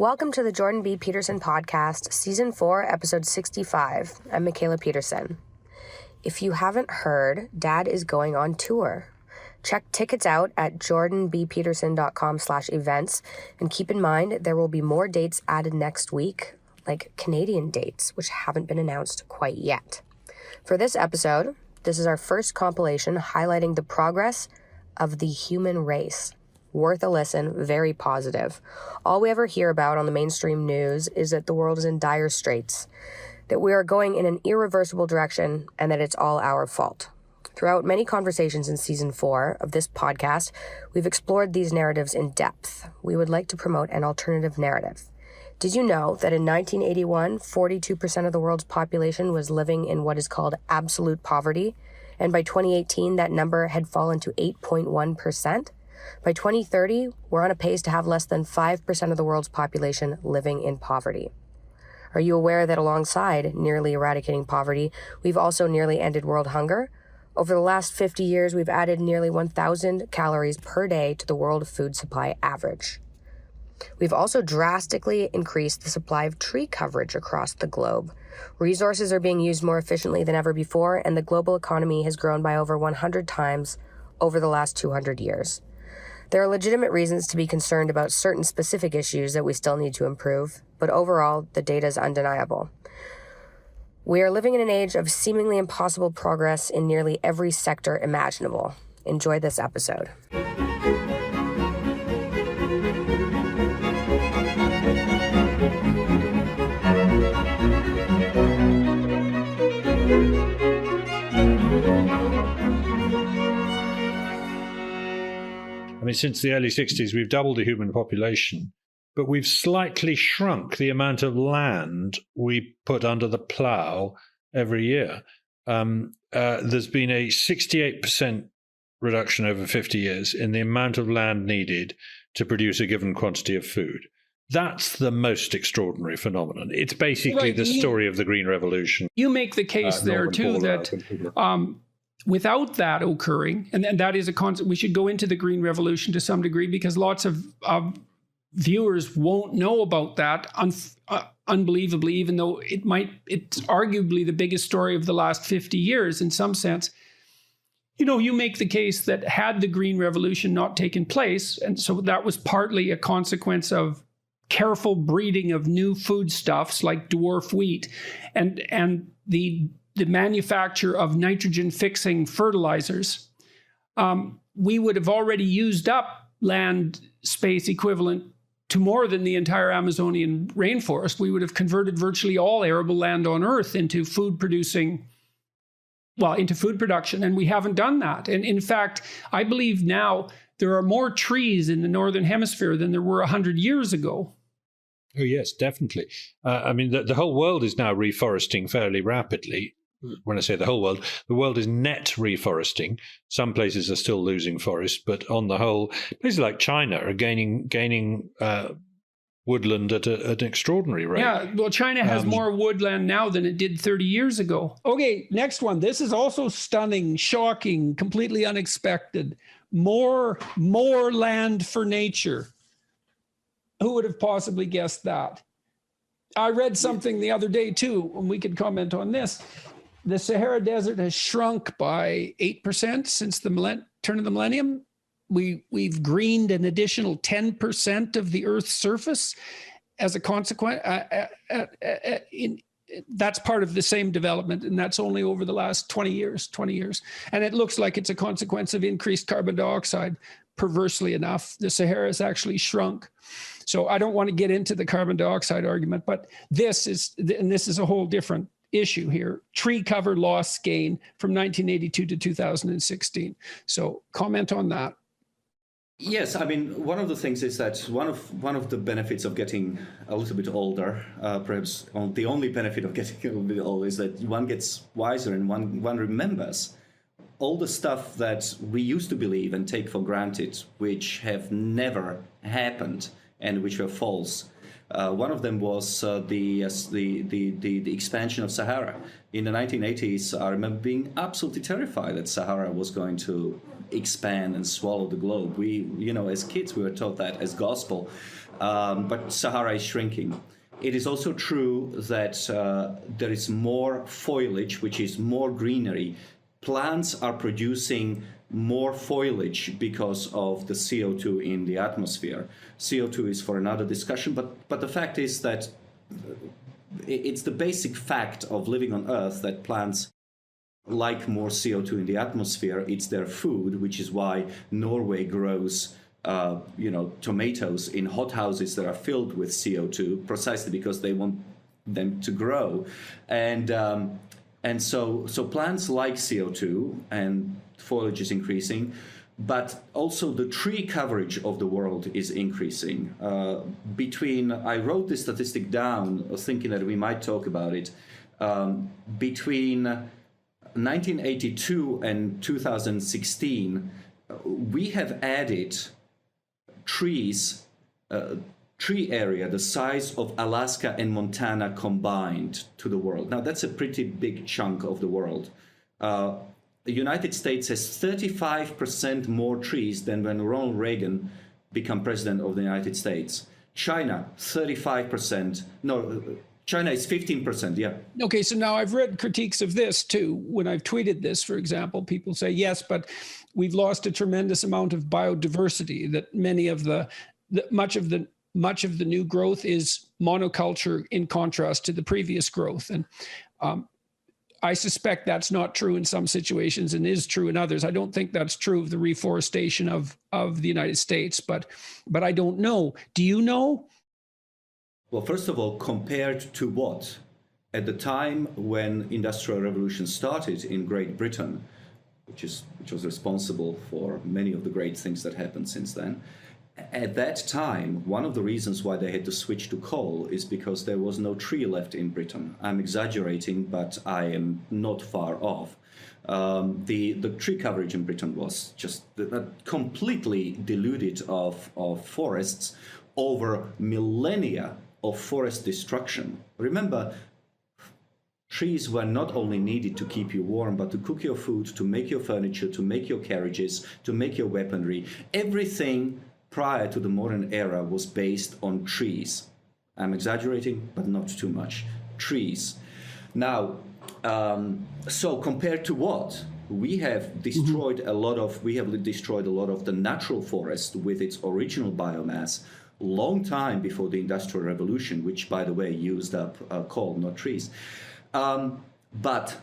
Welcome to the Jordan B. Peterson podcast, Season 4, Episode 65. I'm Michaela Peterson. If you haven't heard, Dad is going on tour. Check tickets out at jordanbpeterson.com/events, and keep in mind there will be more dates added next week, like Canadian dates, which haven't been announced quite yet. For this episode, this is our first compilation highlighting the progress of the human race. Worth a listen, very positive. All we ever hear about on the mainstream news is that the world is in dire straits, that we are going in an irreversible direction, and that it's all our fault. Throughout many conversations in Season 4 of this podcast, we've explored these narratives in depth. We would like to promote an alternative narrative. Did you know that in 1981, 42% of the world's population was living in what is called absolute poverty? And by 2018, that number had fallen to 8.1%? By 2030, we're on a pace to have less than 5% of the world's population living in poverty. Are you aware that alongside nearly eradicating poverty, we've also nearly ended world hunger? Over the last 50 years, we've added nearly 1,000 calories per day to the world food supply average. We've also drastically increased the supply of tree coverage across the globe. Resources are being used more efficiently than ever before, and the global economy has grown by over 100 times over the last 200 years. There are legitimate reasons to be concerned about certain specific issues that we still need to improve, but overall, the data is undeniable. We are living in an age of seemingly impossible progress in nearly every sector imaginable. Enjoy this episode. I mean, since the early 60s, we've doubled the human population, but we've slightly shrunk the amount of land we put under the plough every year. There's been a 68% reduction over 50 years in the amount of land needed to produce a given quantity of food. That's the most extraordinary phenomenon. It's basically the story of the Green Revolution. You make the case there, too, that without that occurring, and that is a concept, we should go into the Green Revolution to some degree because lots of viewers won't know about that, unbelievably, even though it's arguably the biggest story of the last 50 years in some sense. You know, you make the case that had the Green Revolution not taken place, and so that was partly a consequence of careful breeding of new foodstuffs like dwarf wheat and the manufacture of nitrogen-fixing fertilizers, we would have already used up land space equivalent to more than the entire Amazonian rainforest. We would have converted virtually all arable land on Earth into food production, and we haven't done that. And in fact, I believe now there are more trees in the Northern Hemisphere than there were 100 years ago. Oh, yes, definitely. I mean, the whole world is now reforesting fairly rapidly. When I say the whole world, the world is net reforesting. Some places are still losing forests, but on the whole, places like China are gaining woodland at an extraordinary rate. Yeah, well, China has more woodland now than it did 30 years ago. Okay, next one. This is also stunning, shocking, completely unexpected. More land for nature. Who would have possibly guessed that? I read something the other day, too, and we could comment on this. The Sahara Desert has shrunk by 8% since the turn of the millennium. We've greened an additional 10% of the Earth's surface as a consequence. That's part of the same development, and that's only over the last 20 years. And it looks like it's a consequence of increased carbon dioxide. Perversely enough, the Sahara has actually shrunk. So I don't want to get into the carbon dioxide argument, but this is a whole different issue here. Tree cover loss gain from 1982 to 2016. So comment on that. Yes, I mean, one of the things is that one of the benefits of getting a little bit older, perhaps the only benefit of getting a little bit older, is that one gets wiser and one remembers all the stuff that we used to believe and take for granted, which have never happened and which were false. One of them was the expansion of Sahara. In the 1980s, I remember being absolutely terrified that Sahara was going to expand and swallow the globe. We, as kids, we were taught that as gospel. but Sahara is shrinking. It is also true that there is more foliage, which is more greenery. Plants are producing more foliage because of the CO2 in the atmosphere. CO2 is for another discussion, but the fact is that it's the basic fact of living on Earth that plants like more CO2 in the atmosphere. It's their food, which is why Norway grows tomatoes in hothouses that are filled with CO2, precisely because they want them to grow. And so plants like CO2, and foliage is increasing, but also the tree coverage of the world is increasing. I wrote this statistic down thinking that we might talk about it. Between 1982 and 2016, we have added tree area the size of Alaska and Montana combined to the world. Now, that's a pretty big chunk of the world. The United States has 35% more trees than when Ronald Reagan became president of the United States. China, 35%. No, China is 15%, yeah. Okay, so now I've read critiques of this too. When I've tweeted this, for example, people say, yes, but we've lost a tremendous amount of biodiversity, that much of the new growth is monoculture in contrast to the previous growth. And I suspect that's not true in some situations and is true in others. I don't think that's true of the reforestation of the United States, but I don't know. Do you know? Well, first of all, compared to what? At the time when Industrial Revolution started in Great Britain, which was responsible for many of the great things that happened since then, at that time, one of the reasons why they had to switch to coal is because there was no tree left in Britain. I'm exaggerating, but I am not far off. The tree coverage in Britain was just completely denuded of forests over millennia of forest destruction. Remember, trees were not only needed to keep you warm, but to cook your food, to make your furniture, to make your carriages, to make your weaponry. Everything prior to the modern era was based on trees. I'm exaggerating, but not too much. Trees. Now, so compared to what? We have destroyed a lot of the natural forest with its original biomass long time before the Industrial Revolution, which, by the way, used up coal, not trees. But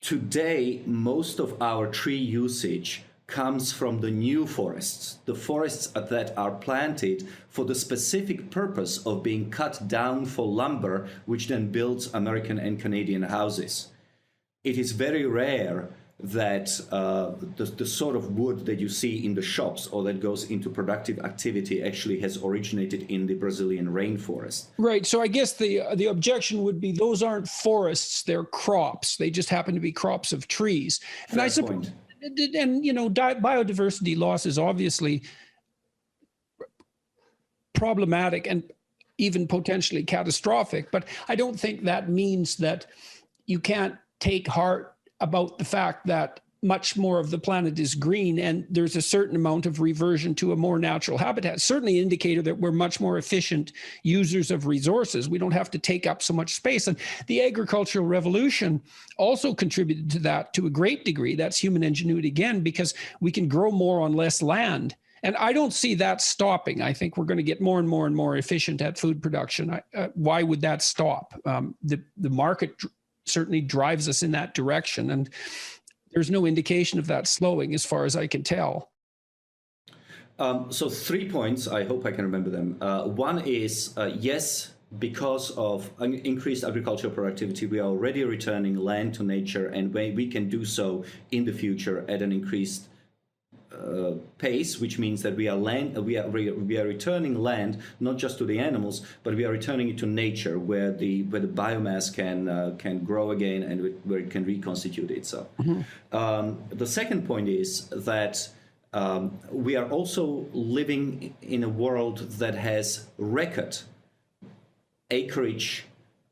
today, most of our tree usage comes from the new forests, the forests that are planted for the specific purpose of being cut down for lumber, which then builds American and Canadian houses. It is very rare that the sort of wood that you see in the shops or that goes into productive activity actually has originated in the Brazilian rainforest. Right. So I guess the objection would be those aren't forests, they're crops. They just happen to be crops of trees. And I suppose, and biodiversity loss is obviously problematic and even potentially catastrophic, but I don't think that means that you can't take heart about the fact that much more of the planet is green and there's a certain amount of reversion to a more natural habitat. Certainly an indicator that we're much more efficient users of resources. We don't have to take up so much space. And the agricultural revolution also contributed to that to a great degree. That's human ingenuity again, because we can grow more on less land. And I don't see that stopping. I think we're going to get more and more and more efficient at food production. Why would that stop? The market certainly drives us in that direction. And there's no indication of that slowing as far as I can tell. So 3 points, I hope I can remember them. One is, yes, because of increased agricultural productivity, we are already returning land to nature, and we can do so in the future at an increased pace, which means that we are returning land not just to the animals, but we are returning it to nature, where the biomass can grow again and where it can reconstitute itself. The second point is that we are also living in a world that has record acreage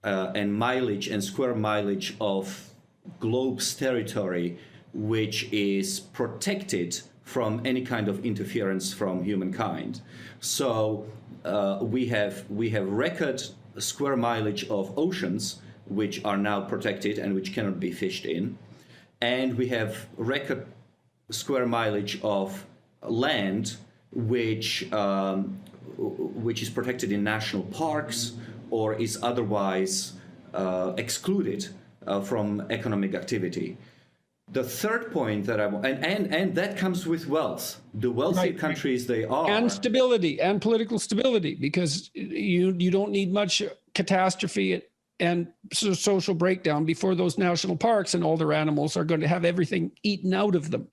and mileage and square mileage of globe's territory, which is protected from any kind of interference from humankind. So we have record square mileage of oceans which are now protected and which cannot be fished in, and we have record square mileage of land which is protected in national parks or is otherwise excluded from economic activity. The third point that I want, and that comes with wealth. The wealthy countries they are, and stability and political stability, because you don't need much catastrophe and social breakdown before those national parks and all their animals are going to have everything eaten out of them.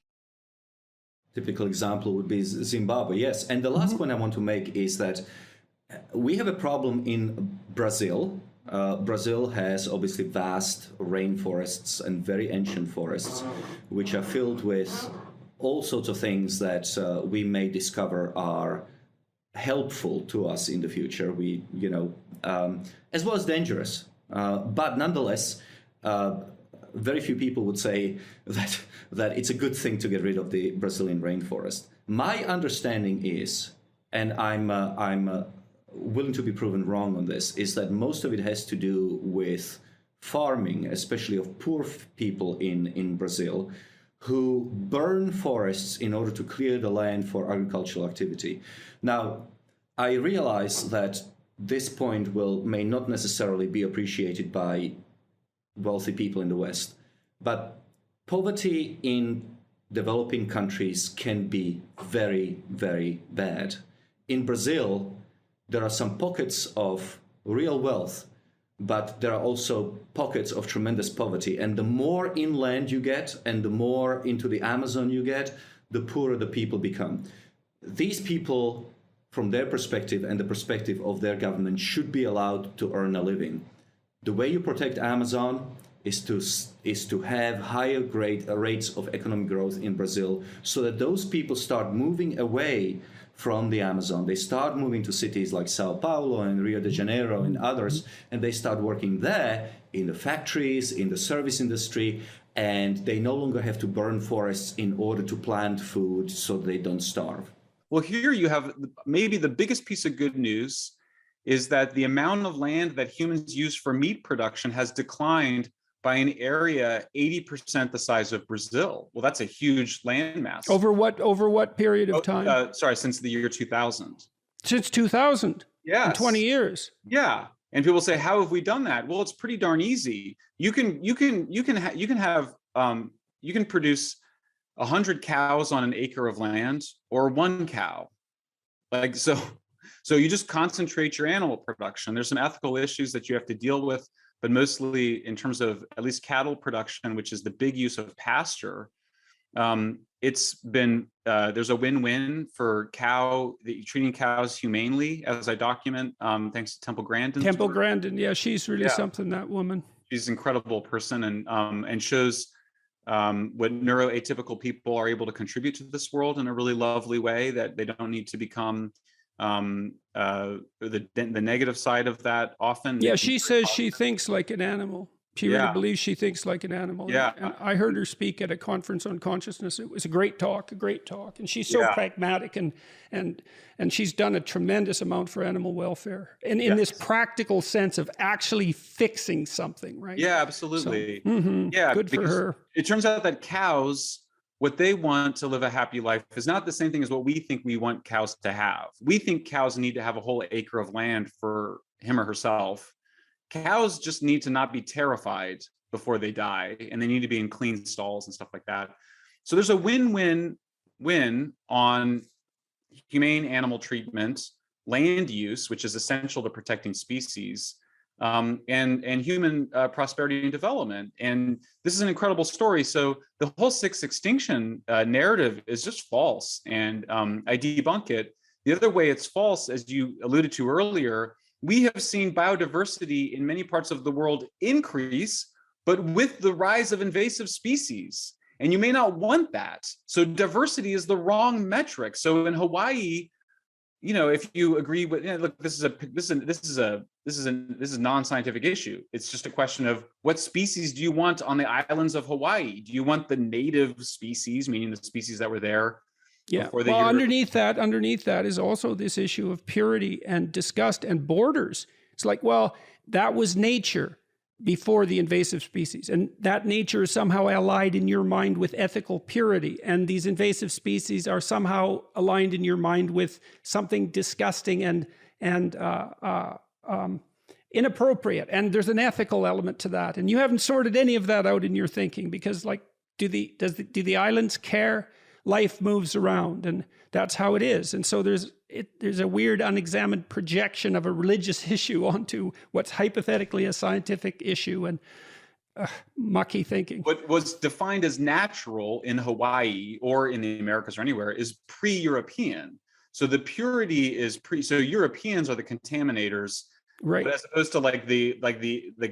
Typical example would be Zimbabwe, yes. And the last point I want to make is that we have a problem in Brazil. Brazil has obviously vast rainforests and very ancient forests, which are filled with all sorts of things that we may discover are helpful to us in the future. As well as dangerous, but nonetheless, very few people would say that it's a good thing to get rid of the Brazilian rainforest. My understanding is, and I'm willing to be proven wrong on this, is that most of it has to do with farming, especially of poor people in Brazil, who burn forests in order to clear the land for agricultural activity. Now, I realize that this point may not necessarily be appreciated by wealthy people in the West, but poverty in developing countries can be very, very bad. In Brazil, there are some pockets of real wealth, but there are also pockets of tremendous poverty. And the more inland you get and the more into the Amazon you get, the poorer the people become. These people, from their perspective and the perspective of their government, should be allowed to earn a living. The way you protect Amazon is to have higher rates of economic growth in Brazil, so that those people start moving away from the Amazon. They start moving to cities like Sao Paulo and Rio de Janeiro and others, and they start working there in the factories, in the service industry, and they no longer have to burn forests in order to plant food so they don't starve. Well, here you have maybe the biggest piece of good news is that the amount of land that humans use for meat production has declined by an area 80% the size of Brazil. Well, that's a huge landmass. Over what period of time? Since the year 2000. Since 2000? Yeah. 20 years. Yeah. And people say, how have we done that? Well, it's pretty darn easy. You can produce 100 cows on an acre of land, or one cow. So you just concentrate your animal production. There's some ethical issues that you have to deal with, but mostly in terms of at least cattle production, which is the big use of pasture, it's been, there's a win-win for treating cows humanely, as I document, thanks to Temple Grandin. Temple Grandin, yeah, she's really something, that woman. She's an incredible person, and shows what neuroatypical people are able to contribute to this world in a really lovely way, that they don't need to become the negative side of that often. Yeah, she says she thinks like an animal. She really believes she thinks like an animal. Yeah. And I heard her speak at a conference on consciousness. It was a great talk. And she's so pragmatic, and she's done a tremendous amount for animal welfare. And in this practical sense of actually fixing something, right? Yeah, absolutely. So, yeah, good for her. It turns out that cows, what they want to live a happy life is not the same thing as what we think we want cows to have. We think cows need to have a whole acre of land for him or herself. Cows just need to not be terrified before they die, and they need to be in clean stalls and stuff like that. So there's a win-win-win on humane animal treatment, land use, which is essential to protecting species, and human prosperity and development. And this is an incredible story. So the whole sixth extinction narrative is just false, and I debunk it. The other way it's false, as you alluded to earlier, we have seen biodiversity in many parts of the world increase, but with the rise of invasive species. And you may not want that. So diversity is the wrong metric. So in Hawaii, if you agree with, look, this is a non-scientific issue. It's just a question of what species do you want on the islands of Hawaii? Do you want the native species, meaning the species that were there Yeah. Well, underneath that is also this issue of purity and disgust and borders. It's like, well, that was nature before the invasive species, and that nature is somehow allied in your mind with ethical purity, and these invasive species are somehow aligned in your mind with something disgusting and inappropriate, and there's an ethical element to that, and you haven't sorted any of that out in your thinking, because like, do the islands care? Life moves around, and that's how it is. And so there's a weird unexamined projection of a religious issue onto what's hypothetically a scientific issue, and mucky thinking. What was defined as natural in Hawaii or in the Americas or anywhere is pre-European. So the purity is so Europeans are the contaminators. Right. But as opposed to like the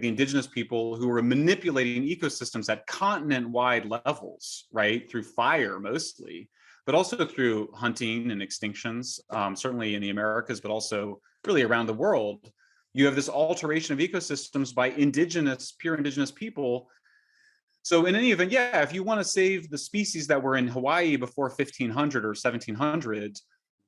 indigenous people who were manipulating ecosystems at continent-wide levels, right, through fire mostly, but also through hunting and extinctions, certainly in the Americas, but also really around the world. You have this alteration of ecosystems by pure indigenous people. So in any event, yeah, if you want to save the species that were in Hawaii before 1500 or 1700,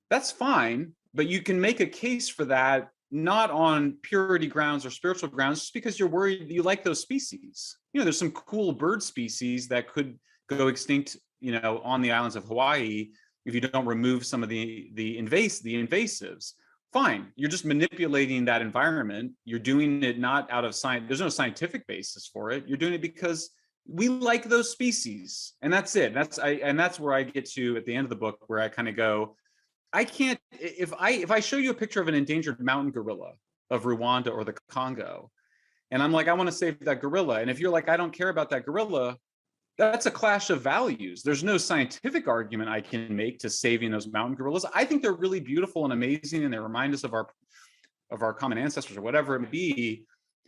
that's fine, but you can make a case for that not on purity grounds or spiritual grounds, just because you're worried you like those species. There's some cool bird species that could go extinct, on the islands of Hawaii if you don't remove some of the invasives. Fine, you're just manipulating that environment. You're doing it not out of science. There's no scientific basis for it. You're doing it because we like those species, and that's it. And that's where I get to at the end of the book, where I kind of go, I can't, if I show you a picture of an endangered mountain gorilla of Rwanda or the Congo, and I'm like, I want to save that gorilla. And if you're like, I don't care about that gorilla, that's a clash of values. There's no scientific argument I can make to saving those mountain gorillas. I think they're really beautiful and amazing, and they remind us of our common ancestors or whatever it may be.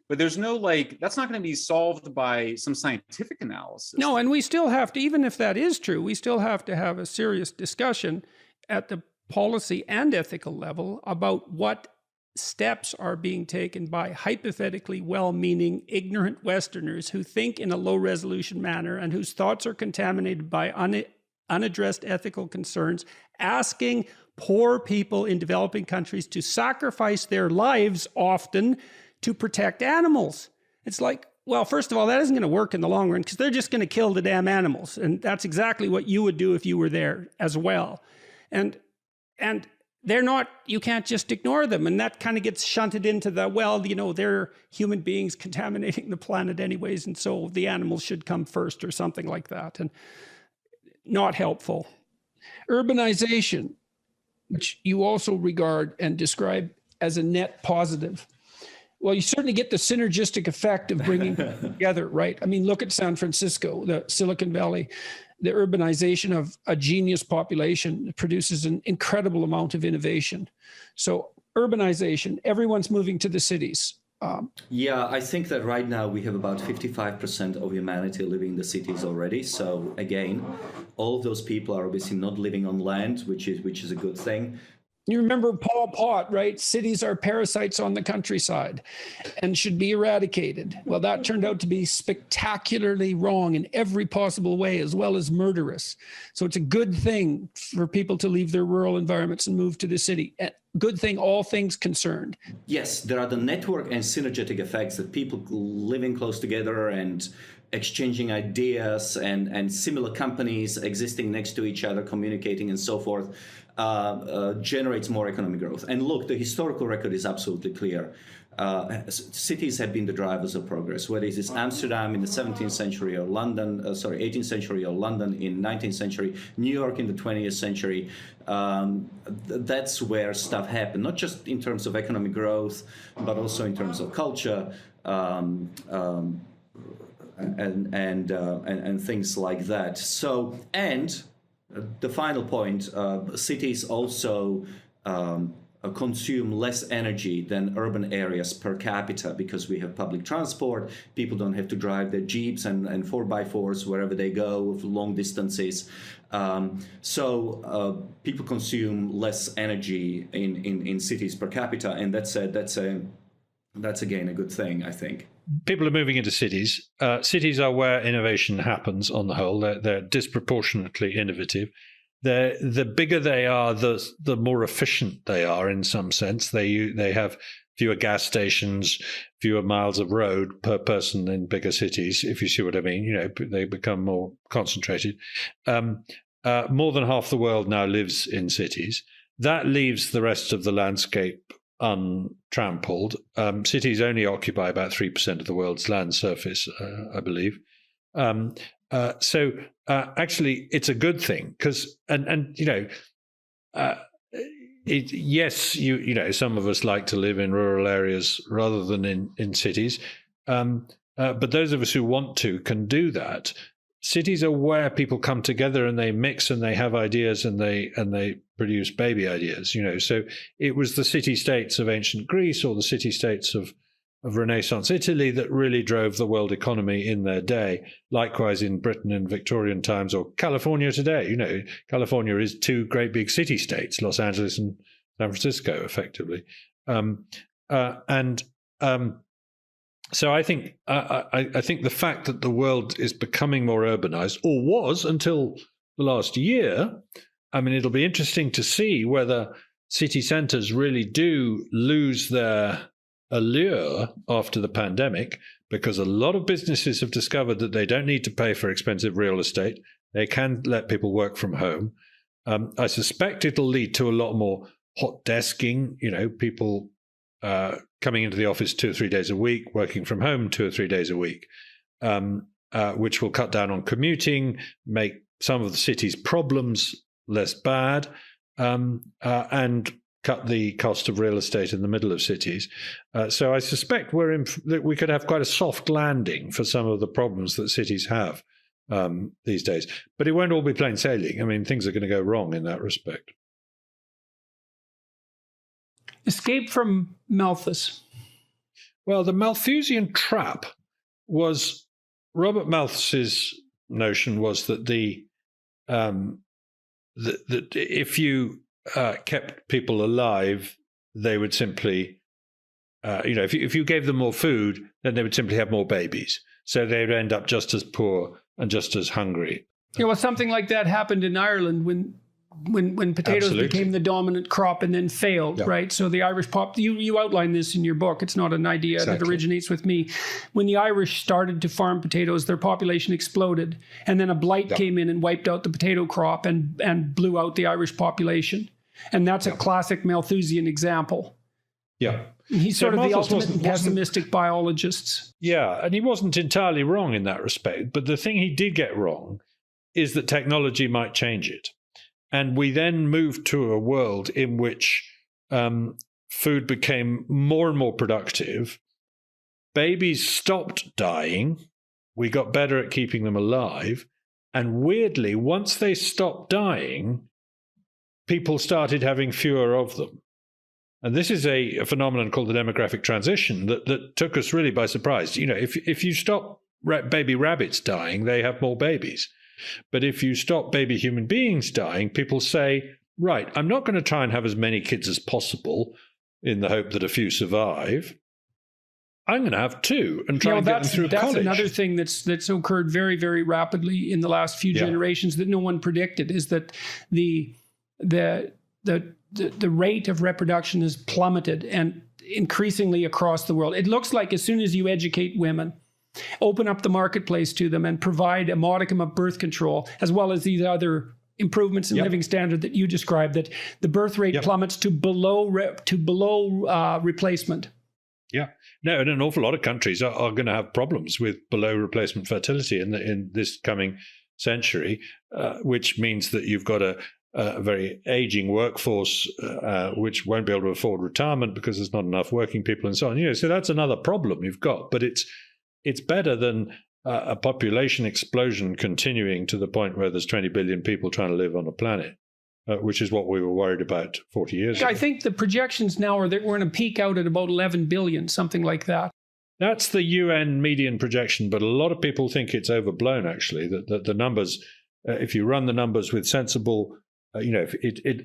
But there's no that's not going to be solved by some scientific analysis. No, and we still have to, even if that is true, we still have to have a serious discussion at the policy and ethical level about what steps are being taken by hypothetically well-meaning ignorant Westerners who think in a low-resolution manner and whose thoughts are contaminated by unaddressed ethical concerns, asking poor people in developing countries to sacrifice their lives often to protect animals. It's like, well, first of all, that isn't going to work in the long run, because they're just going to kill the damn animals. And that's exactly what you would do if you were there as well. And they're not, you can't just ignore them. And that kind of gets shunted into they're human beings contaminating the planet anyways, and so the animals should come first or something like that. And not helpful. Urbanization, which you also regard and describe as a net positive. Well, you certainly get the synergistic effect of bringing together, right? I mean, look at San Francisco, the Silicon Valley. The urbanization of a genius population produces an incredible amount of innovation. So urbanization, everyone's moving to the cities. Yeah, I think that right now we have about 55% of humanity living in the cities already. So again, all of those people are obviously not living on land, which is a good thing. You remember Paul Pot, right? Cities are parasites on the countryside and should be eradicated. Well, that turned out to be spectacularly wrong in every possible way, as well as murderous. So it's a good thing for people to leave their rural environments and move to the city. Good thing, all things concerned. Yes, there are the network and synergetic effects that people living close together and exchanging ideas and similar companies existing next to each other, communicating and so forth, generates more economic growth. And look, the historical record is absolutely clear. Cities have been the drivers of progress, whether it is Amsterdam in the 17th century or 18th century or London in 19th century, New York in the 20th century. That's where stuff happened, not just in terms of economic growth, but also in terms of culture, and things like that. So, and the final point, cities also consume less energy than urban areas per capita because we have public transport. People don't have to drive their Jeeps and 4x4s wherever they go for long distances. So people consume less energy in cities per capita, and that's again a good thing, I think. People are moving into cities. Cities are where innovation happens on the whole. They're disproportionately innovative. the bigger they are, the more efficient they are in some sense. They have fewer gas stations, fewer miles of road per person in bigger cities, if you see what I mean. They become more concentrated. More than half the world now lives in cities. That leaves the rest of the landscape untrampled. Cities only occupy about 3% of the world's land surface, I believe. So actually, it's a good thing because, yes, some of us like to live in rural areas rather than in cities, but those of us who want to can do that. Cities are where people come together and they mix and they have ideas and they produce baby ideas. So it was the city-states of ancient Greece or the city-states of Renaissance Italy that really drove the world economy in their day. Likewise in Britain in Victorian times, or California today. California is two great big city-states, Los Angeles and San Francisco, effectively. So I think the fact that the world is becoming more urbanized, or was until the last year, it'll be interesting to see whether city centers really do lose their allure after the pandemic, because a lot of businesses have discovered that they don't need to pay for expensive real estate. They can let people work from home. I suspect it'll lead to a lot more hot desking, people coming into the office 2 or 3 days a week, working from home 2 or 3 days a week, which will cut down on commuting, make some of the city's problems less bad, and cut the cost of real estate in the middle of cities. So I suspect that we could have quite a soft landing for some of the problems that cities have these days. But it won't all be plain sailing. Things are going to go wrong in that respect. Escape from Malthus. Well, the Malthusian trap was Robert Malthus's notion was that that if you kept people alive, they would simply, if you gave them more food, then they would simply have more babies. So they would end up just as poor and just as hungry. Something like that happened in Ireland when potatoes Absolutely. became the dominant crop and then failed, Yeah. right? So the Irish you outline this in your book. It's not an idea Exactly. that originates with me. When the Irish started to farm potatoes, their population exploded. And then a blight came in and wiped out the potato crop and blew out the Irish population. And that's a classic Malthusian example. Yeah. He's sort of the ultimate pessimistic biologist. Yeah, and he wasn't entirely wrong in that respect. But the thing he did get wrong is that technology might change it. And we then moved to a world in which food became more and more productive. Babies stopped dying. We got better at keeping them alive. And weirdly, once they stopped dying, people started having fewer of them. And this is a phenomenon called the demographic transition that took us really by surprise. If you stop baby rabbits dying, they have more babies. But if you stop baby human beings dying, people say, right, I'm not going to try and have as many kids as possible in the hope that a few survive. I'm going to have two and try and get them through college. That's another thing that's occurred very, very rapidly in the last few generations that no one predicted, is that the rate of reproduction has plummeted, and increasingly across the world. It looks like as soon as you educate women, open up the marketplace to them and provide a modicum of birth control, as well as these other improvements in living standard that you described, that the birth rate plummets to below replacement. Yeah. No, and an awful lot of countries are going to have problems with below replacement fertility in this coming century, which means that you've got a very aging workforce, which won't be able to afford retirement because there's not enough working people and so on. So that's another problem you've got. But it's better than a population explosion continuing to the point where there's 20 billion people trying to live on a planet, which is what we were worried about 40 years ago. I think the projections now are that we're going to peak out at about 11 billion, something like that. That's the UN median projection, but a lot of people think it's overblown, actually, that the numbers, if you run the numbers with sensible, a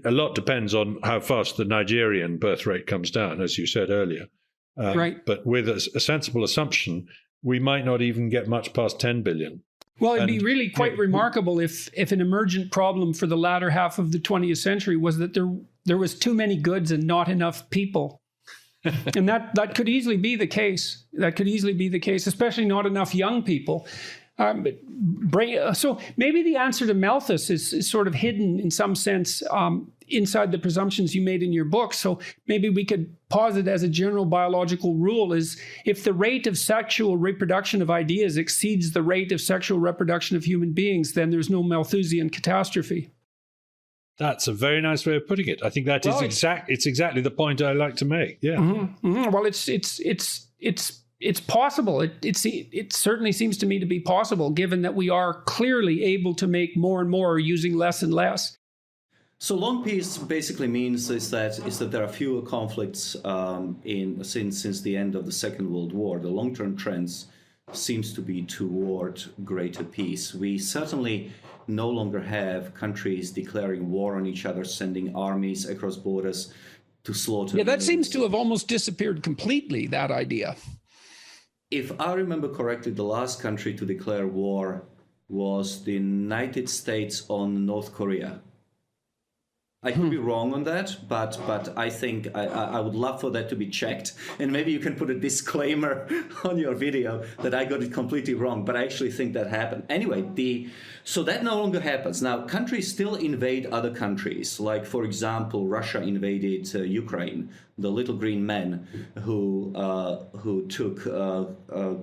lot depends on how fast the Nigerian birth rate comes down, as you said earlier. Right. But with a sensible assumption, we might not even get much past 10 billion. Well, it'd be really quite remarkable if an emergent problem for the latter half of the 20th century was that there was too many goods and not enough people. And that could easily be the case. That could easily be the case, especially not enough young people. So maybe the answer to Malthus is sort of hidden in some sense inside the presumptions you made in your book. So maybe we could posit as a general biological rule is if the rate of sexual reproduction of ideas exceeds the rate of sexual reproduction of human beings, then there's no Malthusian catastrophe. That's a very nice way of putting it. I think that is exactly the point I like to make. Yeah. Mm-hmm, mm-hmm. Well, it's possible. It certainly seems to me to be possible, given that we are clearly able to make more and more using less and less. So long peace basically means is that there are fewer conflicts since the end of the Second World War. The long-term trends seems to be toward greater peace. We certainly no longer have countries declaring war on each other, sending armies across borders to slaughter. Yeah, that seems to have almost disappeared completely, that idea. If I remember correctly, the last country to declare war was the United States on North Korea. I could be wrong on that, but I think I would love for that to be checked. And maybe you can put a disclaimer on your video that I got it completely wrong, but I actually think that happened. Anyway, so that no longer happens. Now, countries still invade other countries. Like, for example, Russia invaded Ukraine, the little green men who took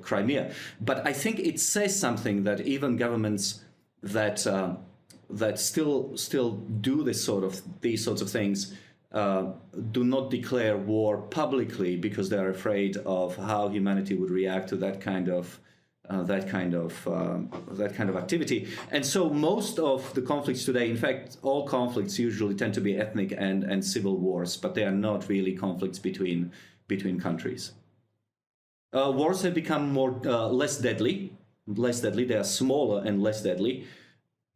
Crimea. But I think it says something that even governments that still do these sorts of things do not declare war publicly because they are afraid of how humanity would react to that kind of activity. And so most of the conflicts today, in fact, all conflicts usually tend to be ethnic and civil wars, but they are not really conflicts between countries. Wars have become less deadly. They are smaller and less deadly.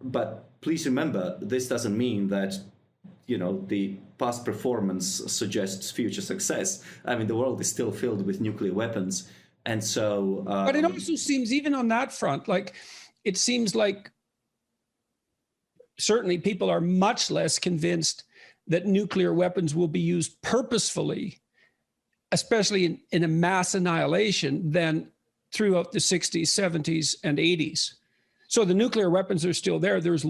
But please remember, this doesn't mean that, the past performance suggests future success. I mean, the world is still filled with nuclear weapons. And so... but it also seems, even on that front, it seems like certainly people are much less convinced that nuclear weapons will be used purposefully, especially in a mass annihilation, than throughout the 60s, 70s, and 80s. So the nuclear weapons are still there. There's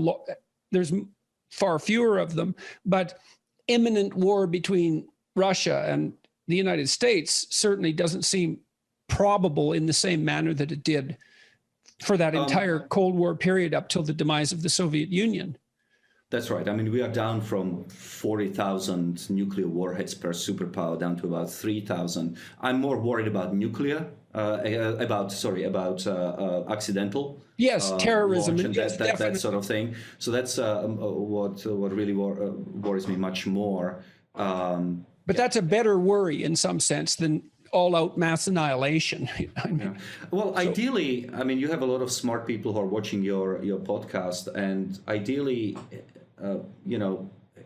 far fewer of them, but imminent war between Russia and the United States certainly doesn't seem probable in the same manner that it did for that entire Cold War period up till the demise of the Soviet Union. That's right. I mean, we are down from 40,000 nuclear warheads per superpower down to about 3,000. I'm more worried about nuclear, about accidental. Yes, terrorism and that sort of thing. So that's what really worries me much more. But that's a better worry in some sense than all-out mass annihilation. Well, ideally, I mean, you have a lot of smart people who are watching your podcast, and ideally,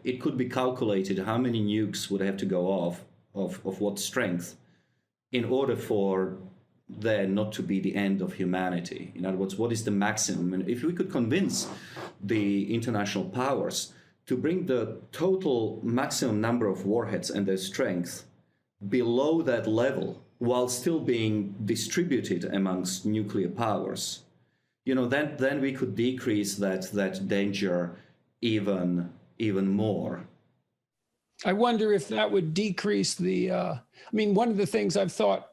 it could be calculated how many nukes would have to go off of what strength in order for there not to be the end of humanity. In other words, what is the maximum? And if we could convince the international powers to bring the total maximum number of warheads and their strength below that level while still being distributed amongst nuclear powers, then we could decrease that danger even more. I wonder if that would decrease one of the things I've thought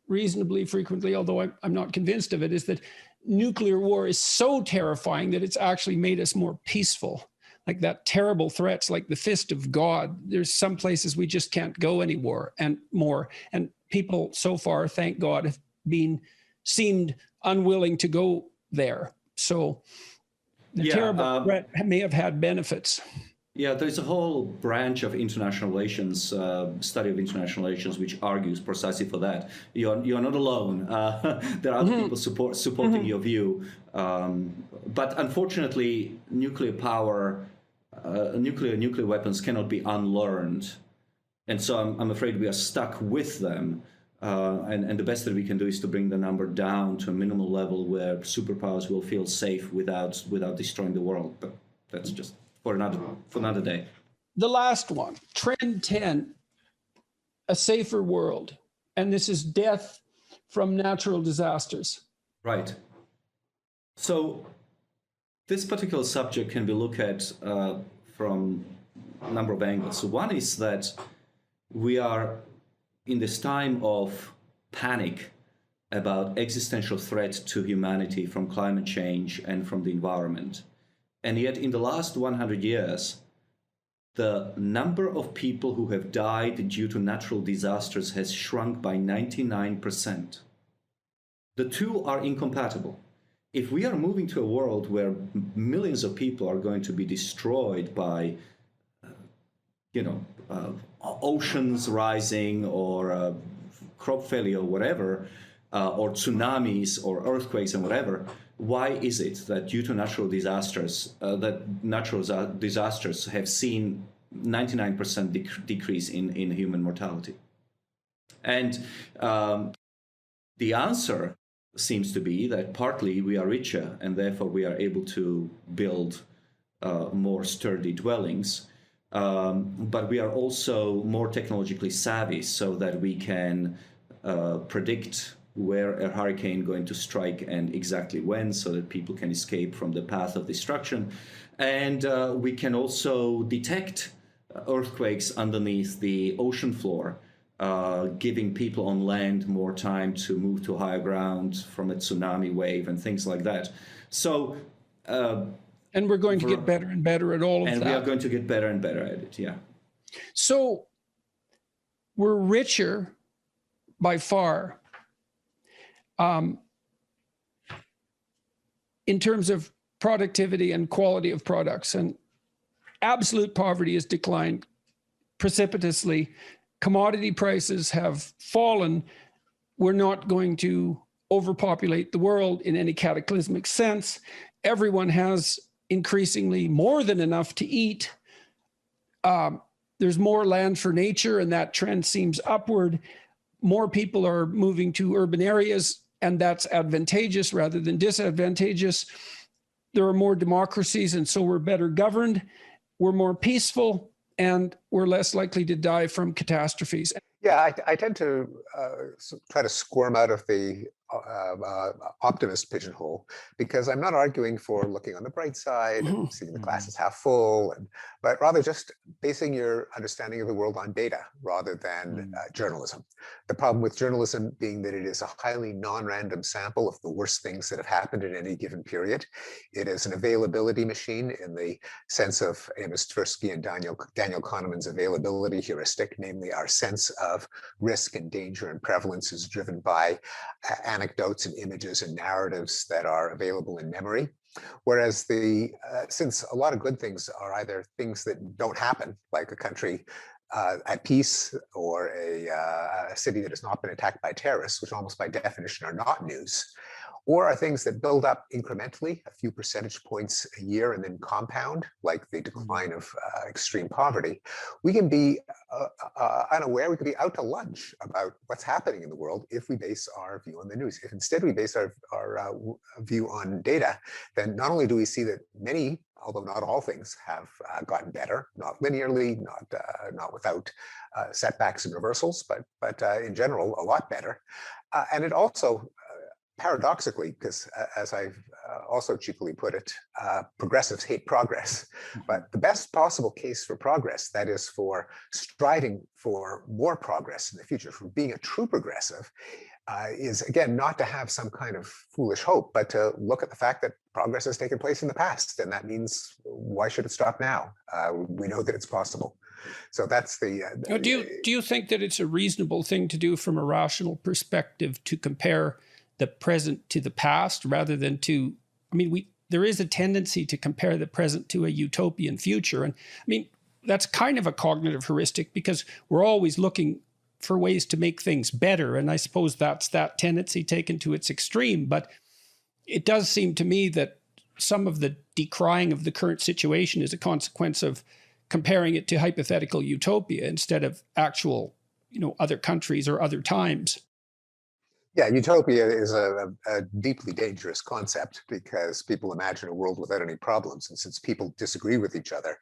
reasonably frequently, although I'm not convinced of it, is that nuclear war is so terrifying that it's actually made us more peaceful. Like that terrible threats, like the fist of God. There's some places we just can't go anymore and more. And people so far, thank God, have seemed unwilling to go there. So the terrible threat may have had benefits. Yeah, there's a whole branch of international relations, study of international relations, which argues precisely for that. You're not alone. There are other people supporting your view. But unfortunately, nuclear weapons cannot be unlearned. And so I'm afraid we are stuck with them And the best that we can do is to bring the number down to a minimal level where superpowers will feel safe without destroying the world. But that's just for another day. The last one, trend 10, a safer world. And this is death from natural disasters. Right. So this particular subject can be looked at from a number of angles. So one is that we are in this time of panic about existential threat to humanity from climate change and from the environment. And yet in the last 100 years, the number of people who have died due to natural disasters has shrunk by 99%. The two are incompatible. If we are moving to a world where millions of people are going to be destroyed by, oceans rising or crop failure or whatever, or tsunamis or earthquakes and whatever, why is it that due to natural disasters, have seen 99% decrease in human mortality? And the answer seems to be that partly we are richer and therefore we are able to build more sturdy dwellings, but we are also more technologically savvy so that we can predict where a hurricane going to strike and exactly when, so that people can escape from the path of destruction. And we can also detect earthquakes underneath the ocean floor, giving people on land more time to move to higher ground from a tsunami wave and things like that. So, and we're going to get better and better at all of that. And we are going to get better and better at it, yeah. So we're richer by far in terms of productivity and quality of products. And absolute poverty has declined precipitously. Commodity prices have fallen. We're not going to overpopulate the world in any cataclysmic sense. Everyone has increasingly more than enough to eat. There's more land for nature, and that trend seems upward. More people are moving to urban areas, and that's advantageous rather than disadvantageous. There are more democracies, and so we're better governed. We're more peaceful, and we're less likely to die from catastrophes. Yeah, I tend to try to squirm out of the optimist pigeonhole, because I'm not arguing for looking on the bright side and seeing the glass is half full, but rather just basing your understanding of the world on data rather than journalism. The problem with journalism being that it is a highly non-random sample of the worst things that have happened in any given period. It is an availability machine in the sense of Amos Tversky and Daniel Kahneman's availability heuristic, namely our sense of risk and danger and prevalence is driven by anecdotes and images and narratives that are available in memory. Whereas since a lot of good things are either things that don't happen, like a country at peace or a city that has not been attacked by terrorists, which almost by definition are not news, or are things that build up incrementally, a few percentage points a year and then compound, like the decline of extreme poverty, we can be unaware, we could be out to lunch about what's happening in the world if we base our view on the news. If instead we base our view on data, then not only do we see that many, although not all things, have gotten better, not linearly, not without setbacks and reversals, but in general, a lot better. And it also, paradoxically, because as I've also cheekily put it, progressives hate progress. But the best possible case for progress, that is for striving for more progress in the future, for being a true progressive, is again, not to have some kind of foolish hope, but to look at the fact that progress has taken place in the past. And that means, why should it stop now? We know that it's possible. So that's the... Do you think that it's a reasonable thing to do from a rational perspective to compare the present to the past rather than to, there is a tendency to compare the present to a utopian future. And that's kind of a cognitive heuristic, because we're always looking for ways to make things better. And I suppose that's that tendency taken to its extreme. But it does seem to me that some of the decrying of the current situation is a consequence of comparing it to hypothetical utopia instead of actual, other countries or other times. Yeah, utopia is a deeply dangerous concept because people imagine a world without any problems. And since people disagree with each other,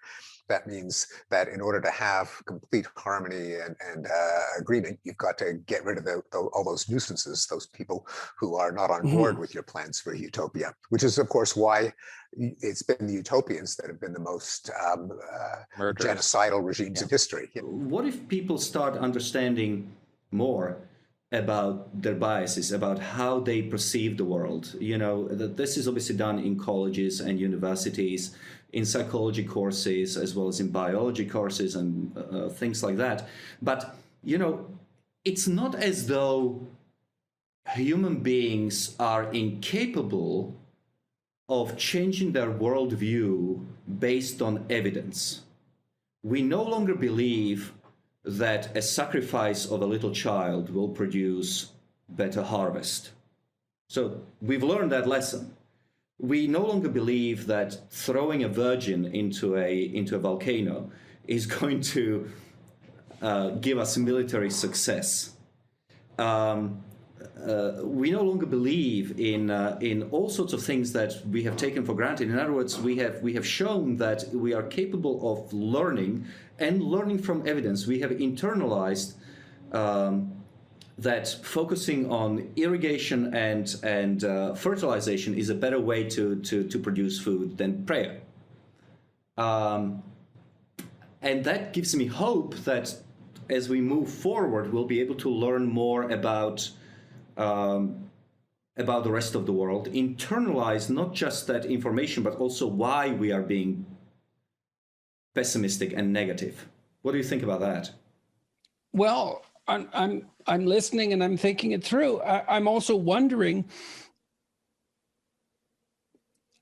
that means that in order to have complete harmony and agreement, you've got to get rid of all those nuisances, those people who are not on board with your plans for utopia, which is, of course, why it's been the utopians that have been the most genocidal regimes in history. What if people start understanding more about their biases, about how they perceive the world? You know, this is obviously done in colleges and universities, in psychology courses, as well as in biology courses and things like that. But, you know, it's not as though human beings are incapable of changing their worldview based on evidence. We no longer believe that a sacrifice of a little child will produce better harvest. So we've learned that lesson. We no longer believe that throwing a virgin into a volcano is going to give us military success. We no longer believe in all sorts of things that we have taken for granted. In other words, we have shown that we are capable of learning and learning from evidence. We have internalized that focusing on irrigation and fertilization is a better way to produce food than prayer. And that gives me hope that as we move forward, we'll be able to learn more about the rest of the world, internalize not just that information, but also why we are being pessimistic and negative. What do you think about that? Well, I'm listening and I'm thinking it through. I'm also wondering,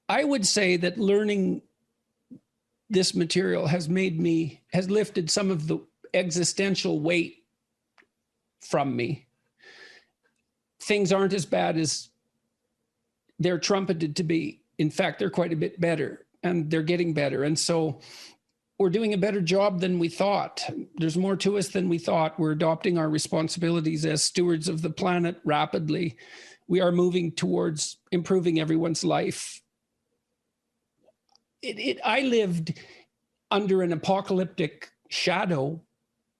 I would say that learning this material has lifted some of the existential weight from me. Things aren't as bad as they're trumpeted to be. In fact, they're quite a bit better, and they're getting better. And so we're doing a better job than we thought. There's more to us than we thought. We're adopting our responsibilities as stewards of the planet rapidly. We are moving towards improving everyone's life. I lived under an apocalyptic shadow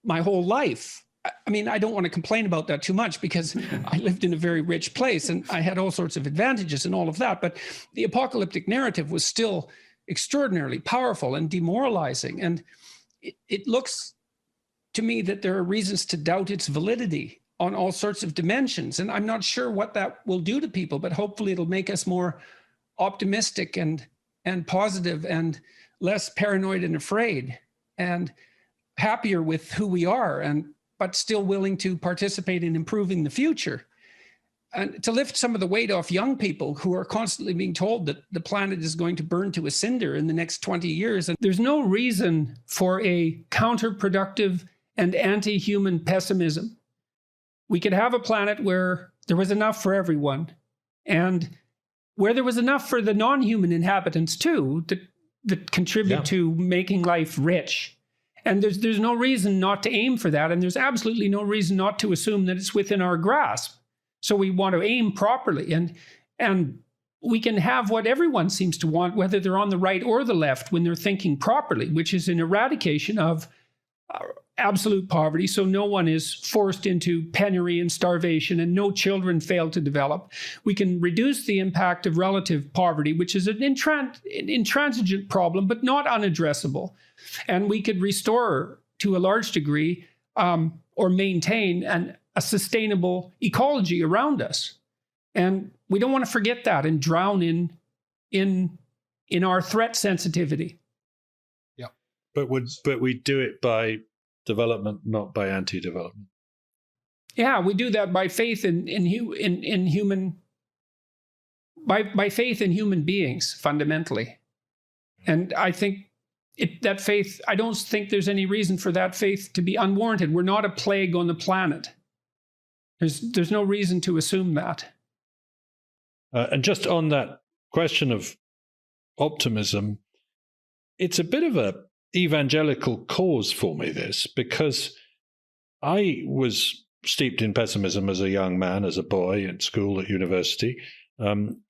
my whole life. I mean, I don't want to complain about that too much because I lived in a very rich place and I had all sorts of advantages and all of that. But the apocalyptic narrative was still extraordinarily powerful and demoralizing. And it looks to me that there are reasons to doubt its validity on all sorts of dimensions. And I'm not sure what that will do to people, but hopefully it'll make us more optimistic and positive and less paranoid and afraid and happier with who we are, but still willing to participate in improving the future. And to lift some of the weight off young people who are constantly being told that the planet is going to burn to a cinder in the next 20 years. And there's no reason for a counterproductive and anti-human pessimism. We could have a planet where there was enough for everyone and where there was enough for the non-human inhabitants too, that contribute to making life rich. And there's no reason not to aim for that. And there's absolutely no reason not to assume that it's within our grasp. So we want to aim properly. And we can have what everyone seems to want, whether they're on the right or the left, when they're thinking properly, which is an eradication of absolute poverty. So no one is forced into penury and starvation and no children fail to develop. We can reduce the impact of relative poverty, which is an intransigent problem, but not unaddressable. And we could restore to a large degree or maintain a sustainable ecology around us. And we don't want to forget that and drown in our threat sensitivity. Yeah. But we do it by development, not by anti-development. Yeah, we do that by faith in human by faith in human beings fundamentally. And I think that faith, I don't think there's any reason for that faith to be unwarranted. We're not a plague on the planet. There's no reason to assume that. And just on that question of optimism, it's a bit of a evangelical cause for me, this, because I was steeped in pessimism as a young man, as a boy at school, at university.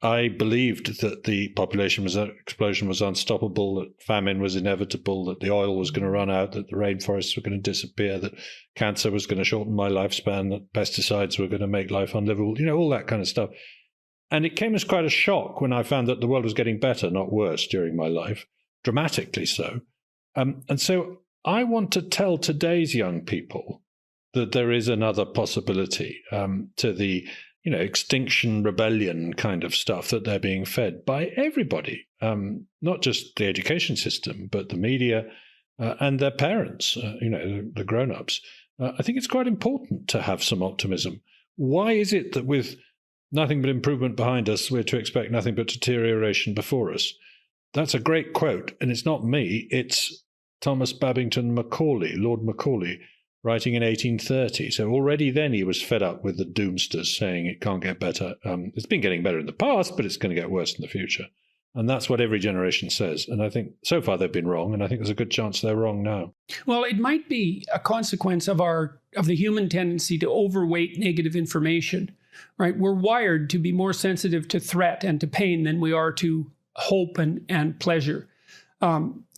I believed that the population explosion was unstoppable, that famine was inevitable, that the oil was going to run out, that the rainforests were going to disappear, that cancer was going to shorten my lifespan, that pesticides were going to make life unlivable, all that kind of stuff. And it came as quite a shock when I found that the world was getting better, not worse, during my life, dramatically so. And so I want to tell today's young people that there is another possibility to the extinction rebellion kind of stuff that they're being fed by everybody, not just the education system, but the media and their parents, the grown-ups. I think it's quite important to have some optimism. Why is it that with nothing but improvement behind us, we're to expect nothing but deterioration before us? That's a great quote, and it's not me, it's Thomas Babington Macaulay, Lord Macaulay, writing in 1830. So already then he was fed up with the doomsters saying it can't get better. It's been getting better in the past, but it's going to get worse in the future. And that's what every generation says. And I think so far they've been wrong, and I think there's a good chance they're wrong now. Well, it might be a consequence of the human tendency to overweight negative information, right? We're wired to be more sensitive to threat and to pain than we are to hope and pleasure.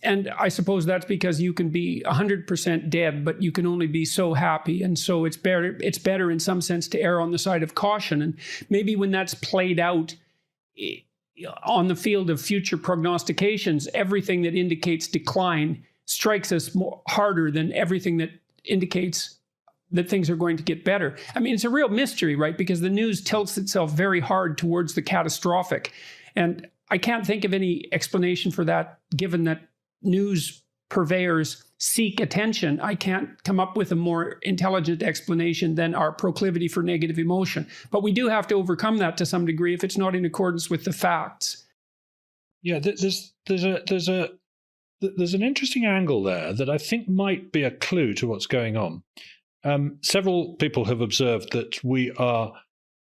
And I suppose that's because you can be 100% dead, but you can only be so happy. And so it's better in some sense to err on the side of caution. And maybe when that's played out on the field of future prognostications, everything that indicates decline strikes us harder than everything that indicates that things are going to get better. I mean, it's a real mystery, right? Because the news tilts itself very hard towards the catastrophic. And I can't think of any explanation for that, given that news purveyors seek attention. I can't come up with a more intelligent explanation than our proclivity for negative emotion. But we do have to overcome that to some degree if it's not in accordance with the facts. Yeah, there's an interesting angle there that I think might be a clue to what's going on. Several people have observed that we are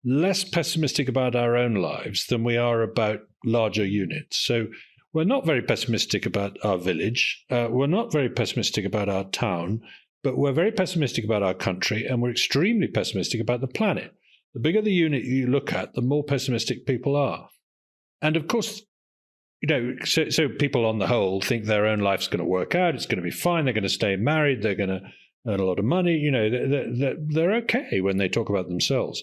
less pessimistic about our own lives than we are about larger units. So we're not very pessimistic about our village. We're not very pessimistic about our town, but we're very pessimistic about our country, and we're extremely pessimistic about the planet. The bigger the unit you look at, the more pessimistic people are. And of course, so people on the whole think their own life's going to work out. It's going to be fine. They're going to stay married. They're going to earn a lot of money. They're okay when they talk about themselves.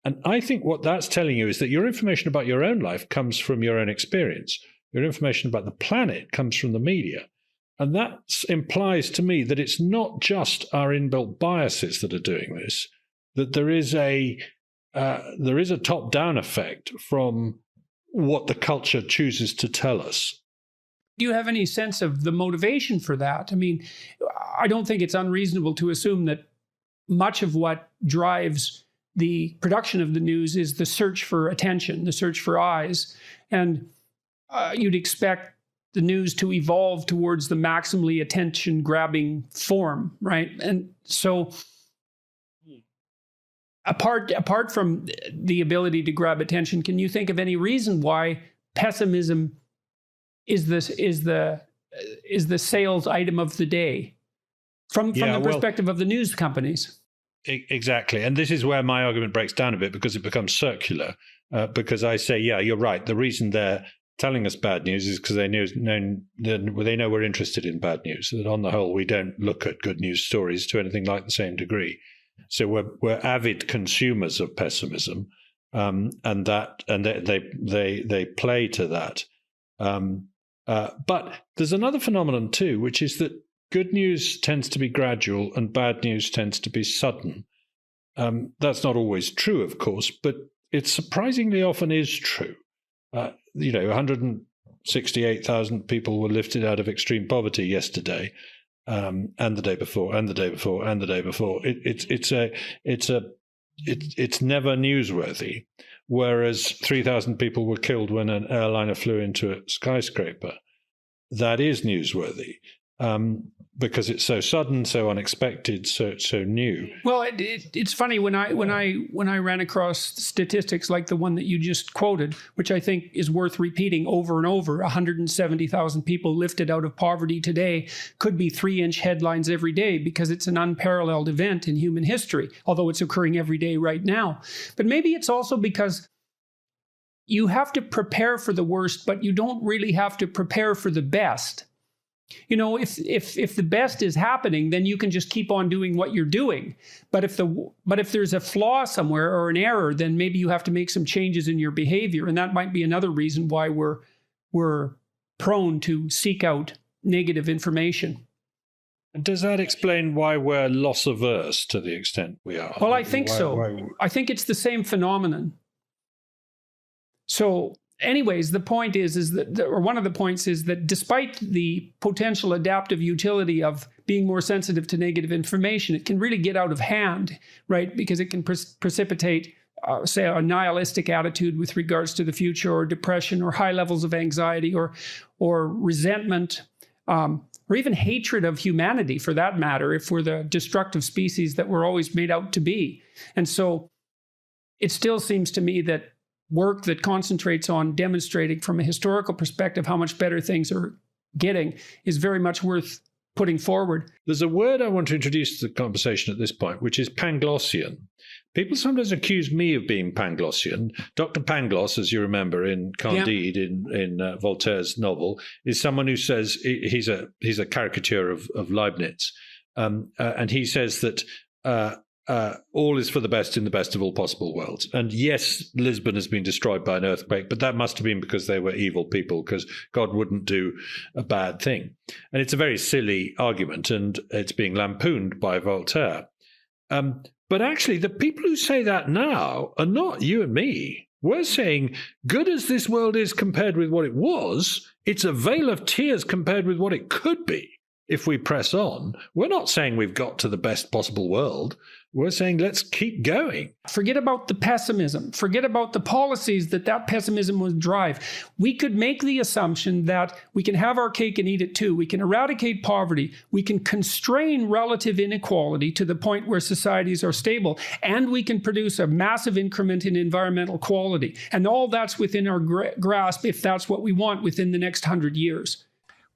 And I think what that's telling you is that your information about your own life comes from your own experience. Your information about the planet comes from the media. And that implies to me that it's not just our inbuilt biases that are doing this, that there is a top-down effect from what the culture chooses to tell us. Do you have any sense of the motivation for that? I mean, I don't think it's unreasonable to assume that much of what drives the production of the news is the search for attention, the search for eyes. And you'd expect the news to evolve towards the maximally attention-grabbing form, right? And so apart from the ability to grab attention, can you think of any reason why pessimism is the sales item of the day from the perspective of the news companies? Exactly. And this is where my argument breaks down a bit, because it becomes circular. Because I say, yeah, you're right. The reason they're telling us bad news is because they know we're interested in bad news. That on the whole, we don't look at good news stories to anything like the same degree. So we're avid consumers of pessimism, and they play to that. But there's another phenomenon too, which is that good news tends to be gradual and bad news tends to be sudden. That's not always true, of course, but it surprisingly often is true. 168,000 people were lifted out of extreme poverty yesterday, and the day before, and the day before, and the day before. It's never newsworthy. Whereas 3,000 people were killed when an airliner flew into a skyscraper. That is newsworthy. because it's so sudden, so unexpected, so new. Well, it's funny when I ran across statistics like the one that you just quoted, which I think is worth repeating over and over. 170,000 people lifted out of poverty today could be 3-inch headlines every day because it's an unparalleled event in human history, although it's occurring every day right now. But maybe it's also because you have to prepare for the worst, but you don't really have to prepare for the best. You know, if the best is happening, then you can just keep on doing what you're doing. But if there's a flaw somewhere or an error, then maybe you have to make some changes in your behavior, and that might be another reason why we're prone to seek out negative information. Does that explain why we're loss averse to the extent we are? Well, I think so. I think it's the same phenomenon. So anyways, the point is that, or one of the points is that despite the potential adaptive utility of being more sensitive to negative information, it can really get out of hand, right? Because it can precipitate, say, a nihilistic attitude with regards to the future, or depression, or high levels of anxiety, or resentment, or even hatred of humanity, for that matter, if we're the destructive species that we're always made out to be. And so it still seems to me that work that concentrates on demonstrating from a historical perspective how much better things are getting is very much worth putting forward. There's a word I want to introduce to the conversation at this point, which is Panglossian. People sometimes accuse me of being Panglossian. Dr. Pangloss, as you remember in Candide, in Voltaire's novel, is someone who says he's a caricature of Leibniz, and he says that all is for the best in the best of all possible worlds. And yes, Lisbon has been destroyed by an earthquake, but that must have been because they were evil people, because God wouldn't do a bad thing. And it's a very silly argument, and it's being lampooned by Voltaire. But actually, the people who say that now are not you and me. We're saying, good as this world is compared with what it was, it's a vale of tears compared with what it could be if we press on. We're not saying we've got to the best possible world. We're saying let's keep going. Forget about the pessimism. Forget about the policies that pessimism would drive. We could make the assumption that we can have our cake and eat it too. We can eradicate poverty. We can constrain relative inequality to the point where societies are stable. And we can produce a massive increment in environmental quality. And all that's within our grasp if that's what we want within the next 100 years.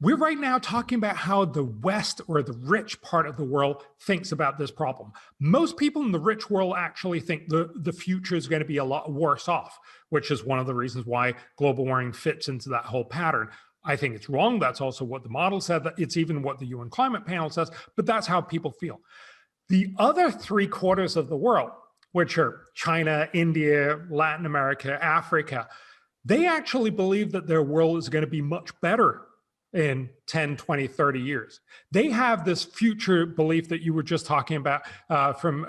We're right now talking about how the West, or the rich part of the world, thinks about this problem. Most people in the rich world actually think the future is going to be a lot worse off, which is one of the reasons why global warming fits into that whole pattern. I think it's wrong. That's also what the model said. It's even what the UN climate panel says, but that's how people feel. The other 3/4 of the world, which are China, India, Latin America, Africa, they actually believe that their world is going to be much better in 10, 20, 30 years. They have this future belief that you were just talking about from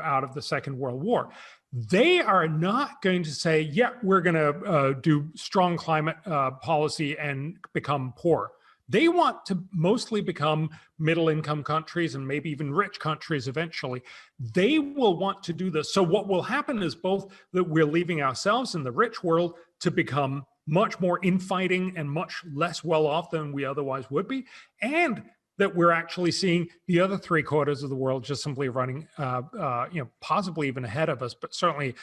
out of the Second World War. They are not going to say, yeah, we're going to do strong climate policy and become poor. They want to mostly become middle-income countries and maybe even rich countries eventually. They will want to do this. So what will happen is both that we're leaving ourselves in the rich world to become much more infighting and much less well off than we otherwise would be, and that we're actually seeing the other 3/4 of the world just simply running, possibly even ahead of us, but certainly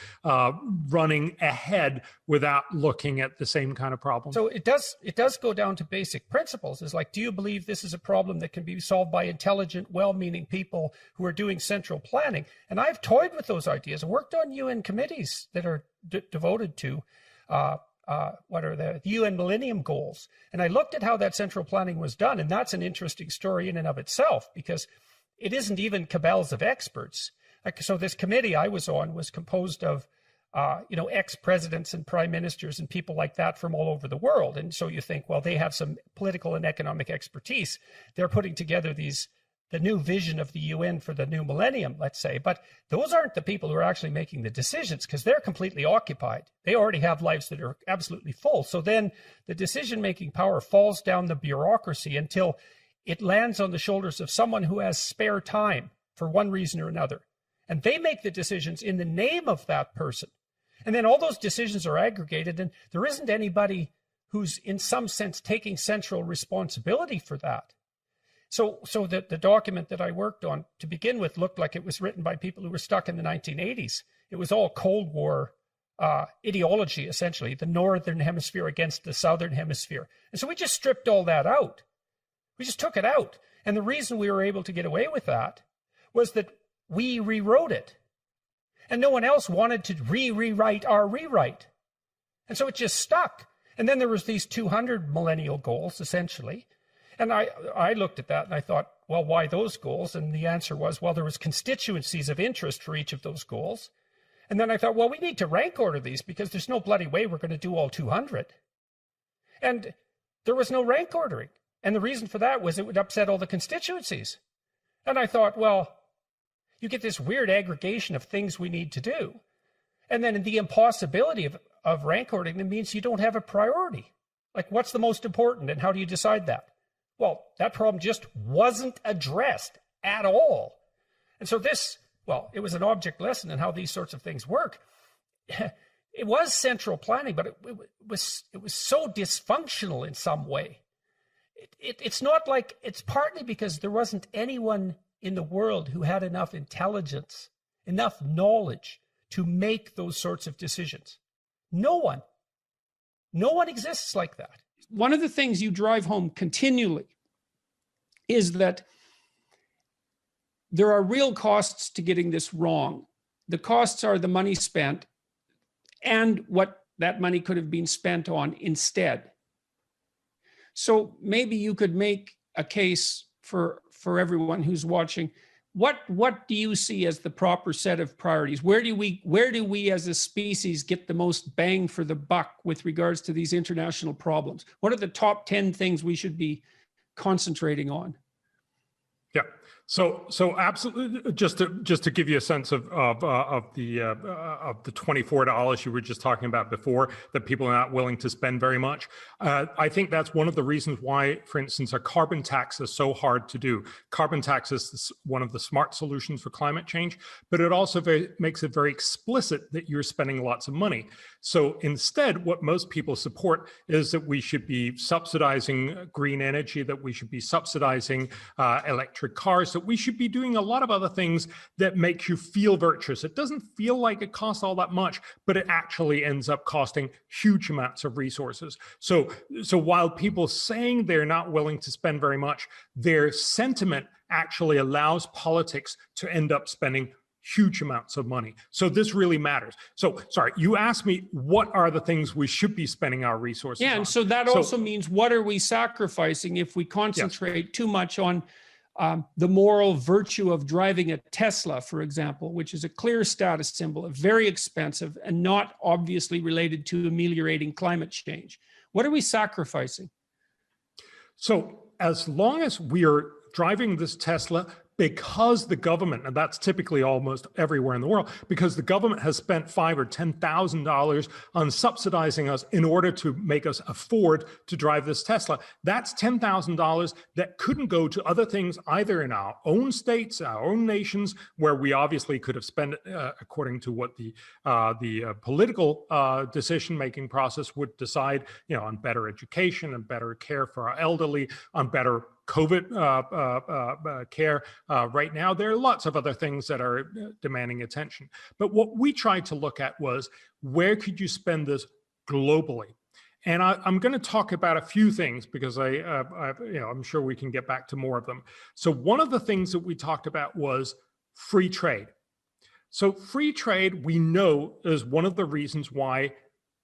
running ahead without looking at the same kind of problem. So it does go down to basic principles. It's like, do you believe this is a problem that can be solved by intelligent, well-meaning people who are doing central planning? And I've toyed with those ideas. I worked on UN committees that are devoted to what are the UN Millennium Goals. And I looked at how that central planning was done, and that's an interesting story in and of itself, because it isn't even cabals of experts. So this committee I was on was composed of, ex-presidents and prime ministers and people like that from all over the world. And so you think, well, they have some political and economic expertise. They're putting together the new vision of the UN for the new millennium, let's say. But those aren't the people who are actually making the decisions, because they're completely occupied. They already have lives that are absolutely full. So then the decision-making power falls down the bureaucracy until it lands on the shoulders of someone who has spare time for one reason or another. And they make the decisions in the name of that person. And then all those decisions are aggregated, and there isn't anybody who's in some sense taking central responsibility for that. So the document that I worked on to begin with looked like it was written by people who were stuck in the 1980s. It was all Cold War ideology, essentially, the Northern Hemisphere against the Southern Hemisphere. And so we just stripped all that out. We just took it out. And the reason we were able to get away with that was that we rewrote it. And no one else wanted to rewrite our rewrite. And so it just stuck. And then there was these 200 millennial goals, essentially. And I looked at that and I thought, well, why those goals? And the answer was, well, there was constituencies of interest for each of those goals. And then I thought, well, we need to rank order these because there's no bloody way we're going to do all 200. And there was no rank ordering. And the reason for that was it would upset all the constituencies. And I thought, well, you get this weird aggregation of things we need to do. And then the impossibility of rank ordering, it means you don't have a priority. Like, what's the most important and how do you decide that? Well, that problem just wasn't addressed at all. And so it was an object lesson in how these sorts of things work. It was central planning, but it was so dysfunctional in some way. It's not like, it's partly because there wasn't anyone in the world who had enough intelligence, enough knowledge to make those sorts of decisions. No one exists like that. One of the things you drive home continually is that there are real costs to getting this wrong. The costs are the money spent and what that money could have been spent on instead. So maybe you could make a case for everyone who's watching. What do you see as the proper set of priorities? Where do we as a species get the most bang for the buck with regards to these international problems? What are the top 10 things we should be concentrating on? Yeah. So absolutely. Just to give you a sense of the $24 you were just talking about before, that people are not willing to spend very much. I think that's one of the reasons why, for instance, a carbon tax is so hard to do. Carbon tax is one of the smart solutions for climate change, but it also makes it very explicit that you're spending lots of money. So instead, what most people support is that we should be subsidizing green energy, that we should be subsidizing electric cars, that we should be doing a lot of other things that make you feel virtuous. It doesn't feel like it costs all that much, but it actually ends up costing huge amounts of resources. So while people saying they're not willing to spend very much, their sentiment actually allows politics to end up spending huge amounts of money. So this really matters. So, sorry, you asked me, what are the things we should be spending our resources on? And so that also means, what are we sacrificing if we concentrate too much on the moral virtue of driving a Tesla, for example, which is a clear status symbol, very expensive, and not obviously related to ameliorating climate change? What are we sacrificing? So as long as we are driving this Tesla, because the government, and that's typically almost everywhere in the world, because the government has spent $5,000 or $10,000 on subsidizing us in order to make us afford to drive this Tesla, that's $10,000 that couldn't go to other things either in our own states, our own nations, where we obviously could have spent it according to what the political decision-making process would decide, on better education and better care for our elderly, on better COVID care. Right now, there are lots of other things that are demanding attention. But what we tried to look at was, where could you spend this globally? And I'm going to talk about a few things because I'm sure we can get back to more of them. So one of the things that we talked about was free trade. So free trade, we know, is one of the reasons why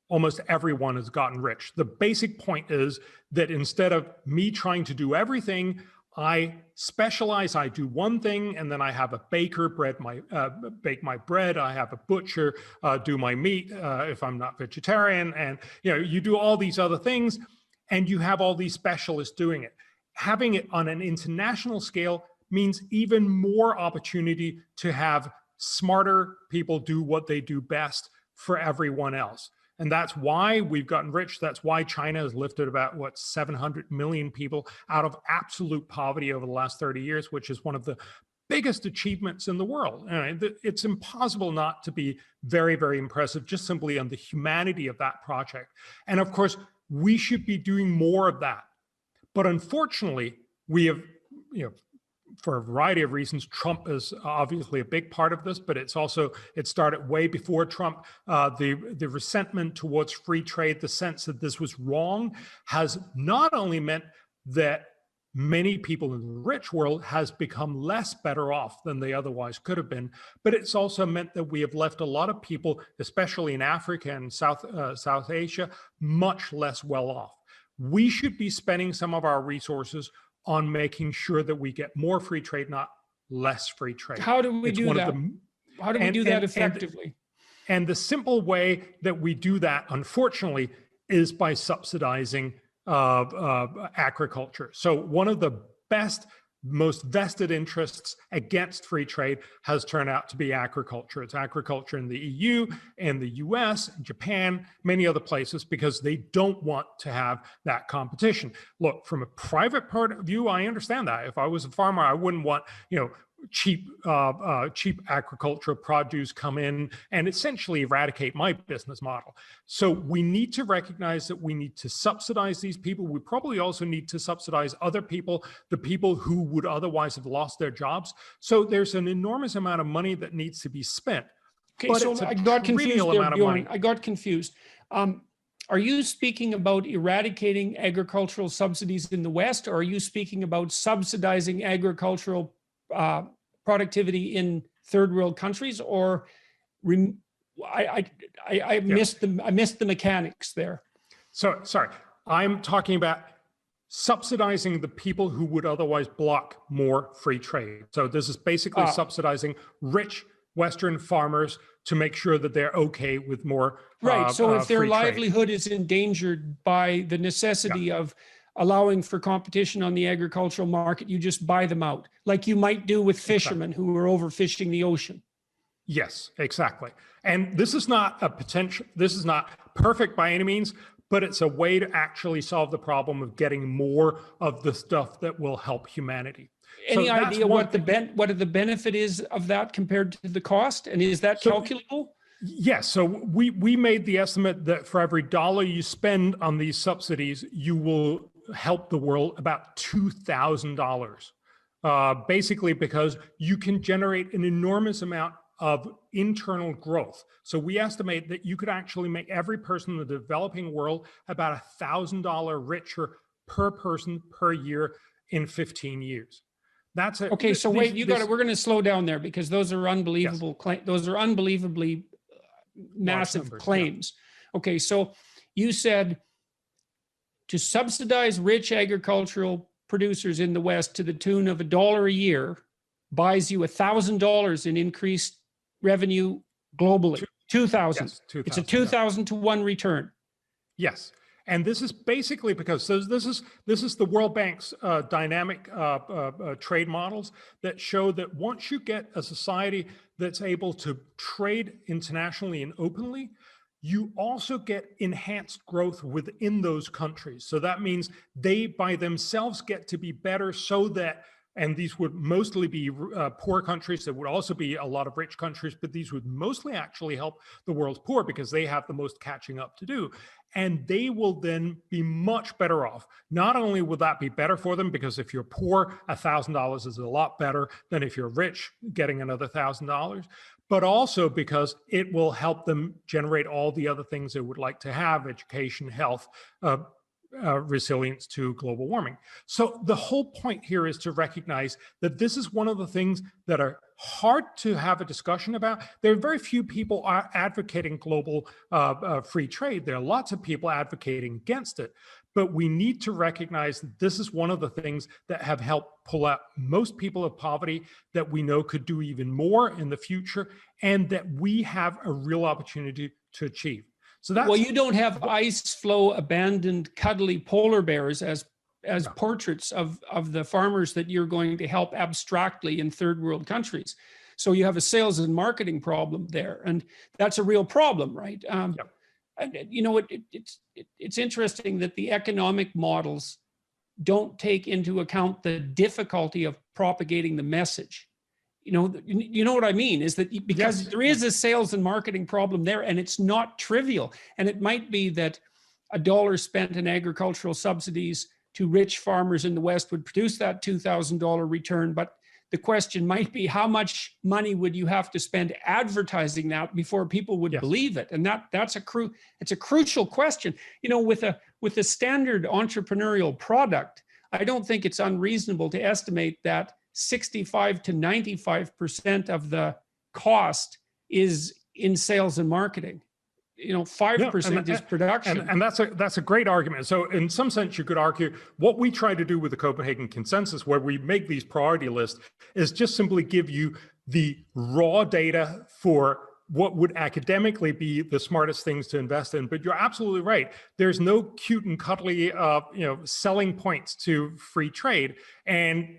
almost everyone has gotten rich. The basic point is that instead of me trying to do everything, I specialize, I do one thing, and then I have a baker bake my bread, I have a butcher do my meat if I'm not vegetarian, and you do all these other things, and you have all these specialists doing it. Having it on an international scale means even more opportunity to have smarter people do what they do best for everyone else. And that's why we've gotten rich. That's why China has lifted about, 700 million people out of absolute poverty over the last 30 years, which is one of the biggest achievements in the world. It's impossible not to be very, very impressive just simply on the humanity of that project. And of course, we should be doing more of that. But unfortunately, we have for a variety of reasons, Trump is obviously a big part of this, but it started way before Trump. The resentment towards free trade, the sense that this was wrong, has not only meant that many people in the rich world has become less better off than they otherwise could have been, but it's also meant that we have left a lot of people, especially in Africa and South Asia, much less well off. We should be spending some of our resources on making sure that we get more free trade, not less free trade. How do we do that? How do we do that effectively? And the simple way that we do that, unfortunately, is by subsidizing agriculture. So one of the most vested interests against free trade has turned out to be agriculture. It's agriculture in the EU, in the US, Japan, many other places, because they don't want to have that competition. Look, from a private point of view, I understand that. If I was a farmer, I wouldn't want, cheap agricultural produce come in and essentially eradicate my business model. So we need to recognize that we need to subsidize these people. We probably also need to subsidize other people, the people who would otherwise have lost their jobs. So there's an enormous amount of money that needs to be spent. Okay, so I got confused there, Bjorn. I got confused. Are you speaking about eradicating agricultural subsidies in the West, or are you speaking about subsidizing agricultural productivity in third world countries? Or I missed the mechanics there. So sorry, I'm talking about subsidizing the people who would otherwise block more free trade. So this is basically subsidizing rich Western farmers to make sure that they're okay with more right. So if their livelihood trade is endangered by the necessity of allowing for competition on the agricultural market, you just buy them out, like you might do with fishermen who are overfishing the ocean. Yes, exactly. And this is not perfect by any means, but it's a way to actually solve the problem of getting more of the stuff that will help humanity. Any idea what the benefit is of that compared to the cost? And is that calculable? Yes. So we made the estimate that for every dollar you spend on these subsidies, you will help the world about $2,000, basically because you can generate an enormous amount of internal growth. So we estimate that you could actually make every person in the developing world about $1,000 richer per person per year in 15 years. That's it. Okay. So wait, we're going to slow down there because those are unbelievable. Yes. Those are unbelievably massive numbers, claims. Yeah. Okay. So you said to subsidize rich agricultural producers in the West to the tune of $1 a year buys you $1,000 in increased revenue globally. 2,000. Yes, 2,000. It's a 2,000 to 1 return. Yes. And this is basically because this is the World Bank's dynamic trade models that show that once you get a society that's able to trade internationally and openly, you also get enhanced growth within those countries. So that means they by themselves get to be better so that, and these would mostly be poor countries. There would also be a lot of rich countries, but these would mostly actually help the world's poor because they have the most catching up to do. And they will then be much better off. Not only will that be better for them, because if you're poor, $1,000 is a lot better than if you're rich, getting another $1,000, but also because it will help them generate all the other things they would like to have: education, health, resilience to global warming. So the whole point here is to recognize that this is one of the things that are hard to have a discussion about. There are very few people advocating global free trade. There are lots of people advocating against it. But we need to recognize that this is one of the things that have helped pull out most people of poverty, that we know could do even more in the future, and that we have a real opportunity to achieve. So that's, well, you don't have ice floe abandoned cuddly polar bears as portraits of the farmers that you're going to help abstractly in third world countries. So you have a sales and marketing problem there, and that's a real problem, right? And you know, it's interesting that the economic models don't take into account the difficulty of propagating the message. You know what I mean? Is that because there is a sales and marketing problem there, and it's not trivial. And it might be that $1 spent in agricultural subsidies to rich farmers in the West would produce that $2,000 return. But the question might be, how much money would you have to spend advertising that before people would believe it? And it's a crucial question. You know, with a standard entrepreneurial product, I don't think it's unreasonable to estimate that 65 to 95% of the cost is in sales and marketing. You know, 5% is production. And that's a great argument. So in some sense, you could argue what we try to do with the Copenhagen Consensus, where we make these priority lists, is just simply give you the raw data for what would academically be the smartest things to invest in. But you're absolutely right. There's no cute and cuddly, selling points to free trade. And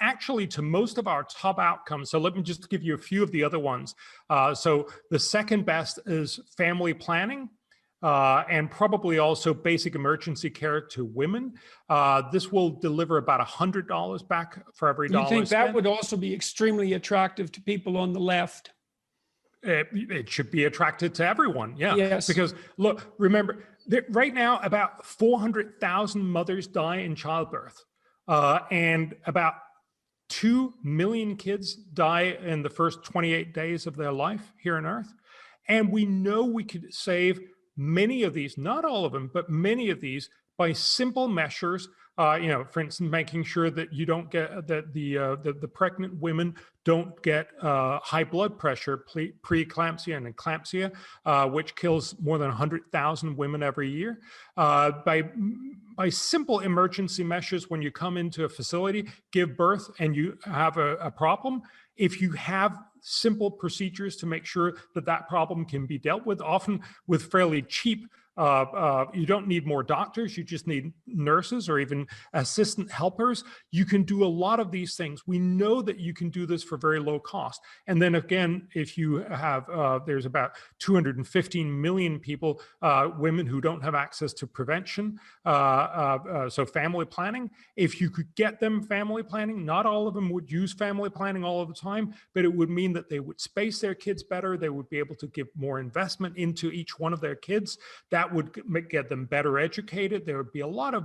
actually to most of our top outcomes. So let me just give you a few of the other ones. So the second best is family planning. And probably also basic emergency care to women. This will deliver about $100 back for every dollar. You think spent. that would also be extremely attractive to people on the left? It should be attracted to everyone, Yes. Because look, remember, right now about 400,000 mothers die in childbirth, and about 2 million kids die in the first 28 days of their life here on Earth. And we know we could save many of these, not all of them, but many of these by simple measures. For instance, making sure that you don't get that the pregnant women don't get high blood pressure, preeclampsia and eclampsia, which kills more than 100,000 women every year. By simple emergency measures, when you come into a facility, give birth, and you have a problem, if you have simple procedures to make sure that problem can be dealt with, often with fairly cheap. You don't need more doctors, you just need nurses or even assistant helpers. You can do a lot of these things. We know that you can do this for very low cost. And then again, if you have, there's about 215 million people, women who don't have access to prevention. So family planning, if you could get them family planning, not all of them would use family planning all of the time, but it would mean that they would space their kids better. They would be able to give more investment into each one of their kids. That would get them better educated. There would be a lot of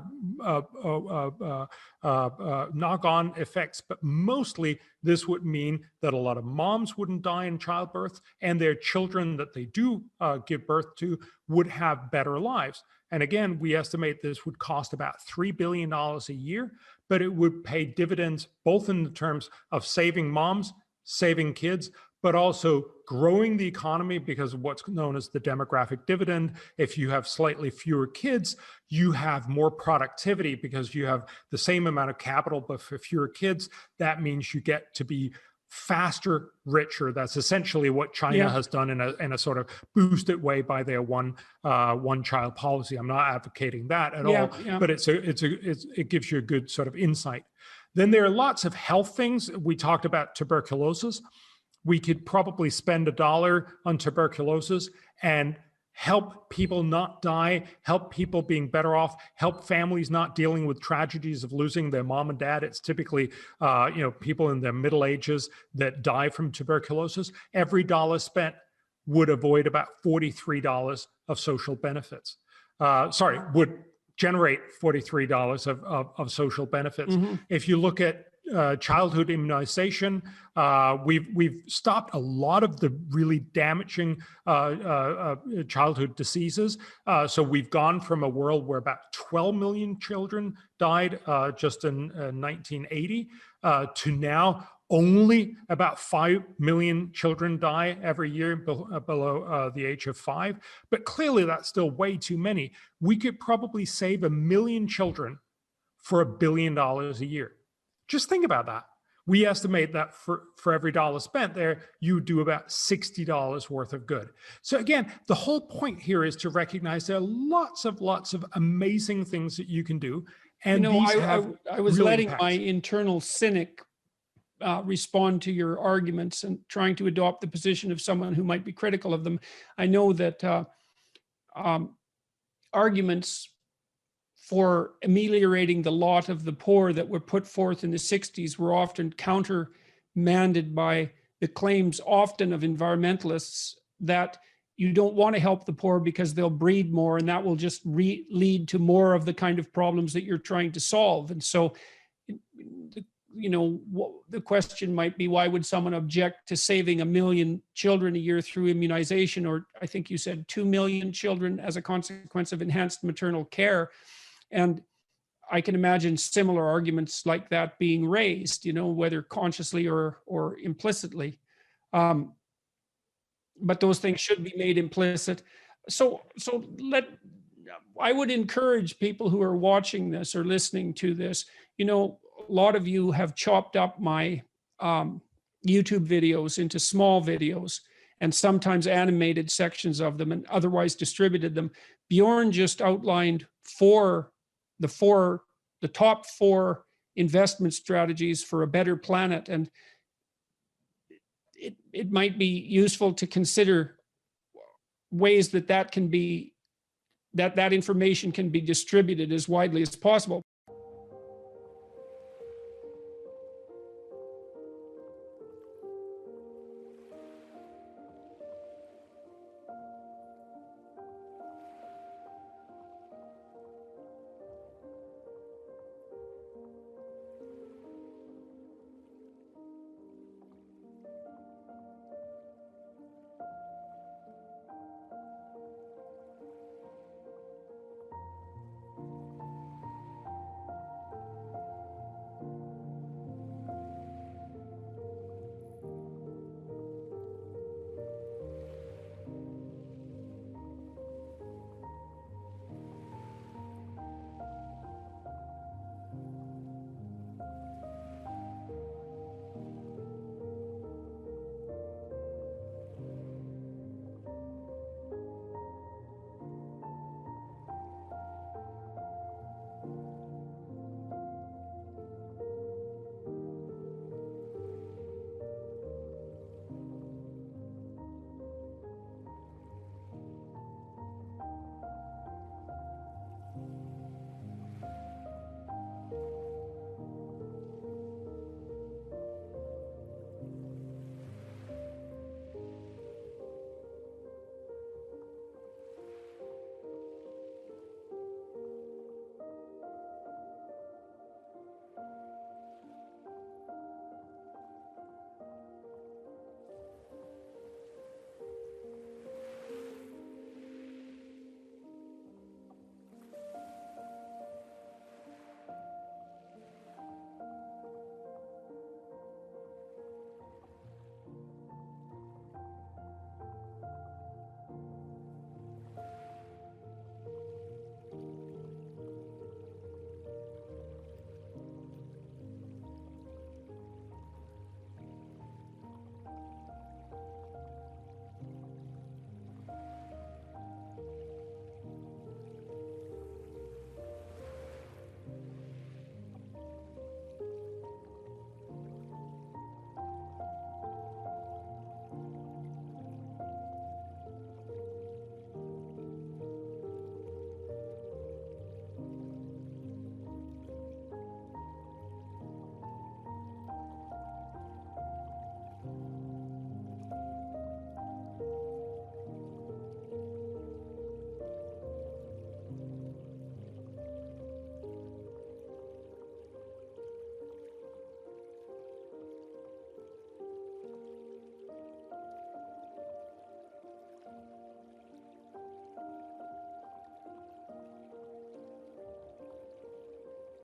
knock-on effects, but mostly this would mean that a lot of moms wouldn't die in childbirth, and their children that they do give birth to would have better lives. And again, we estimate this would cost about $3 billion a year, but it would pay dividends both in the terms of saving moms, saving kids, but also growing the economy because of what's known as the demographic dividend. If you have slightly fewer kids, you have more productivity because you have the same amount of capital, but for fewer kids. That means you get to be faster, richer. That's essentially what China has done in a sort of boosted way by their one child policy. I'm not advocating that at all, but it gives you a good sort of insight. Then there are lots of health things. We talked about tuberculosis. We could probably spend $1 on tuberculosis and help people not die, help people being better off, help families not dealing with tragedies of losing their mom and dad. It's typically, people in their middle ages that die from tuberculosis. Every dollar spent would avoid about $43 of social benefits. Would generate $43 of social benefits. Mm-hmm. If you look at childhood immunization, we've stopped a lot of the really damaging childhood diseases. So we've gone from a world where about 12 million children died just in 1980 to now only about 5 million children die every year below the age of 5. But clearly that's still way too many. We could probably save 1 million children for $1 billion a year. Just think about that. We estimate that for every dollar spent there, you do about $60 worth of good. So again, the whole point here is to recognize there are lots of amazing things that you can do. And I was really letting impacts. My internal cynic respond to your arguments and trying to adopt the position of someone who might be critical of them. I know that arguments for ameliorating the lot of the poor that were put forth in the 60s were often countermanded by the claims often of environmentalists that you don't want to help the poor because they'll breed more, and that will just lead to more of the kind of problems that you're trying to solve. And so, the question might be, why would someone object to saving 1 million children a year through immunization, or I think you said 2 million children as a consequence of enhanced maternal care? And I can imagine similar arguments like that being raised, whether consciously or implicitly. But those things should be made implicit. So I would encourage people who are watching this or listening to this, a lot of you have chopped up my YouTube videos into small videos and sometimes animated sections of them and otherwise distributed them. Bjorn just outlined the top 4 investment strategies for a better planet. And it might be useful to consider ways that information can be distributed as widely as possible.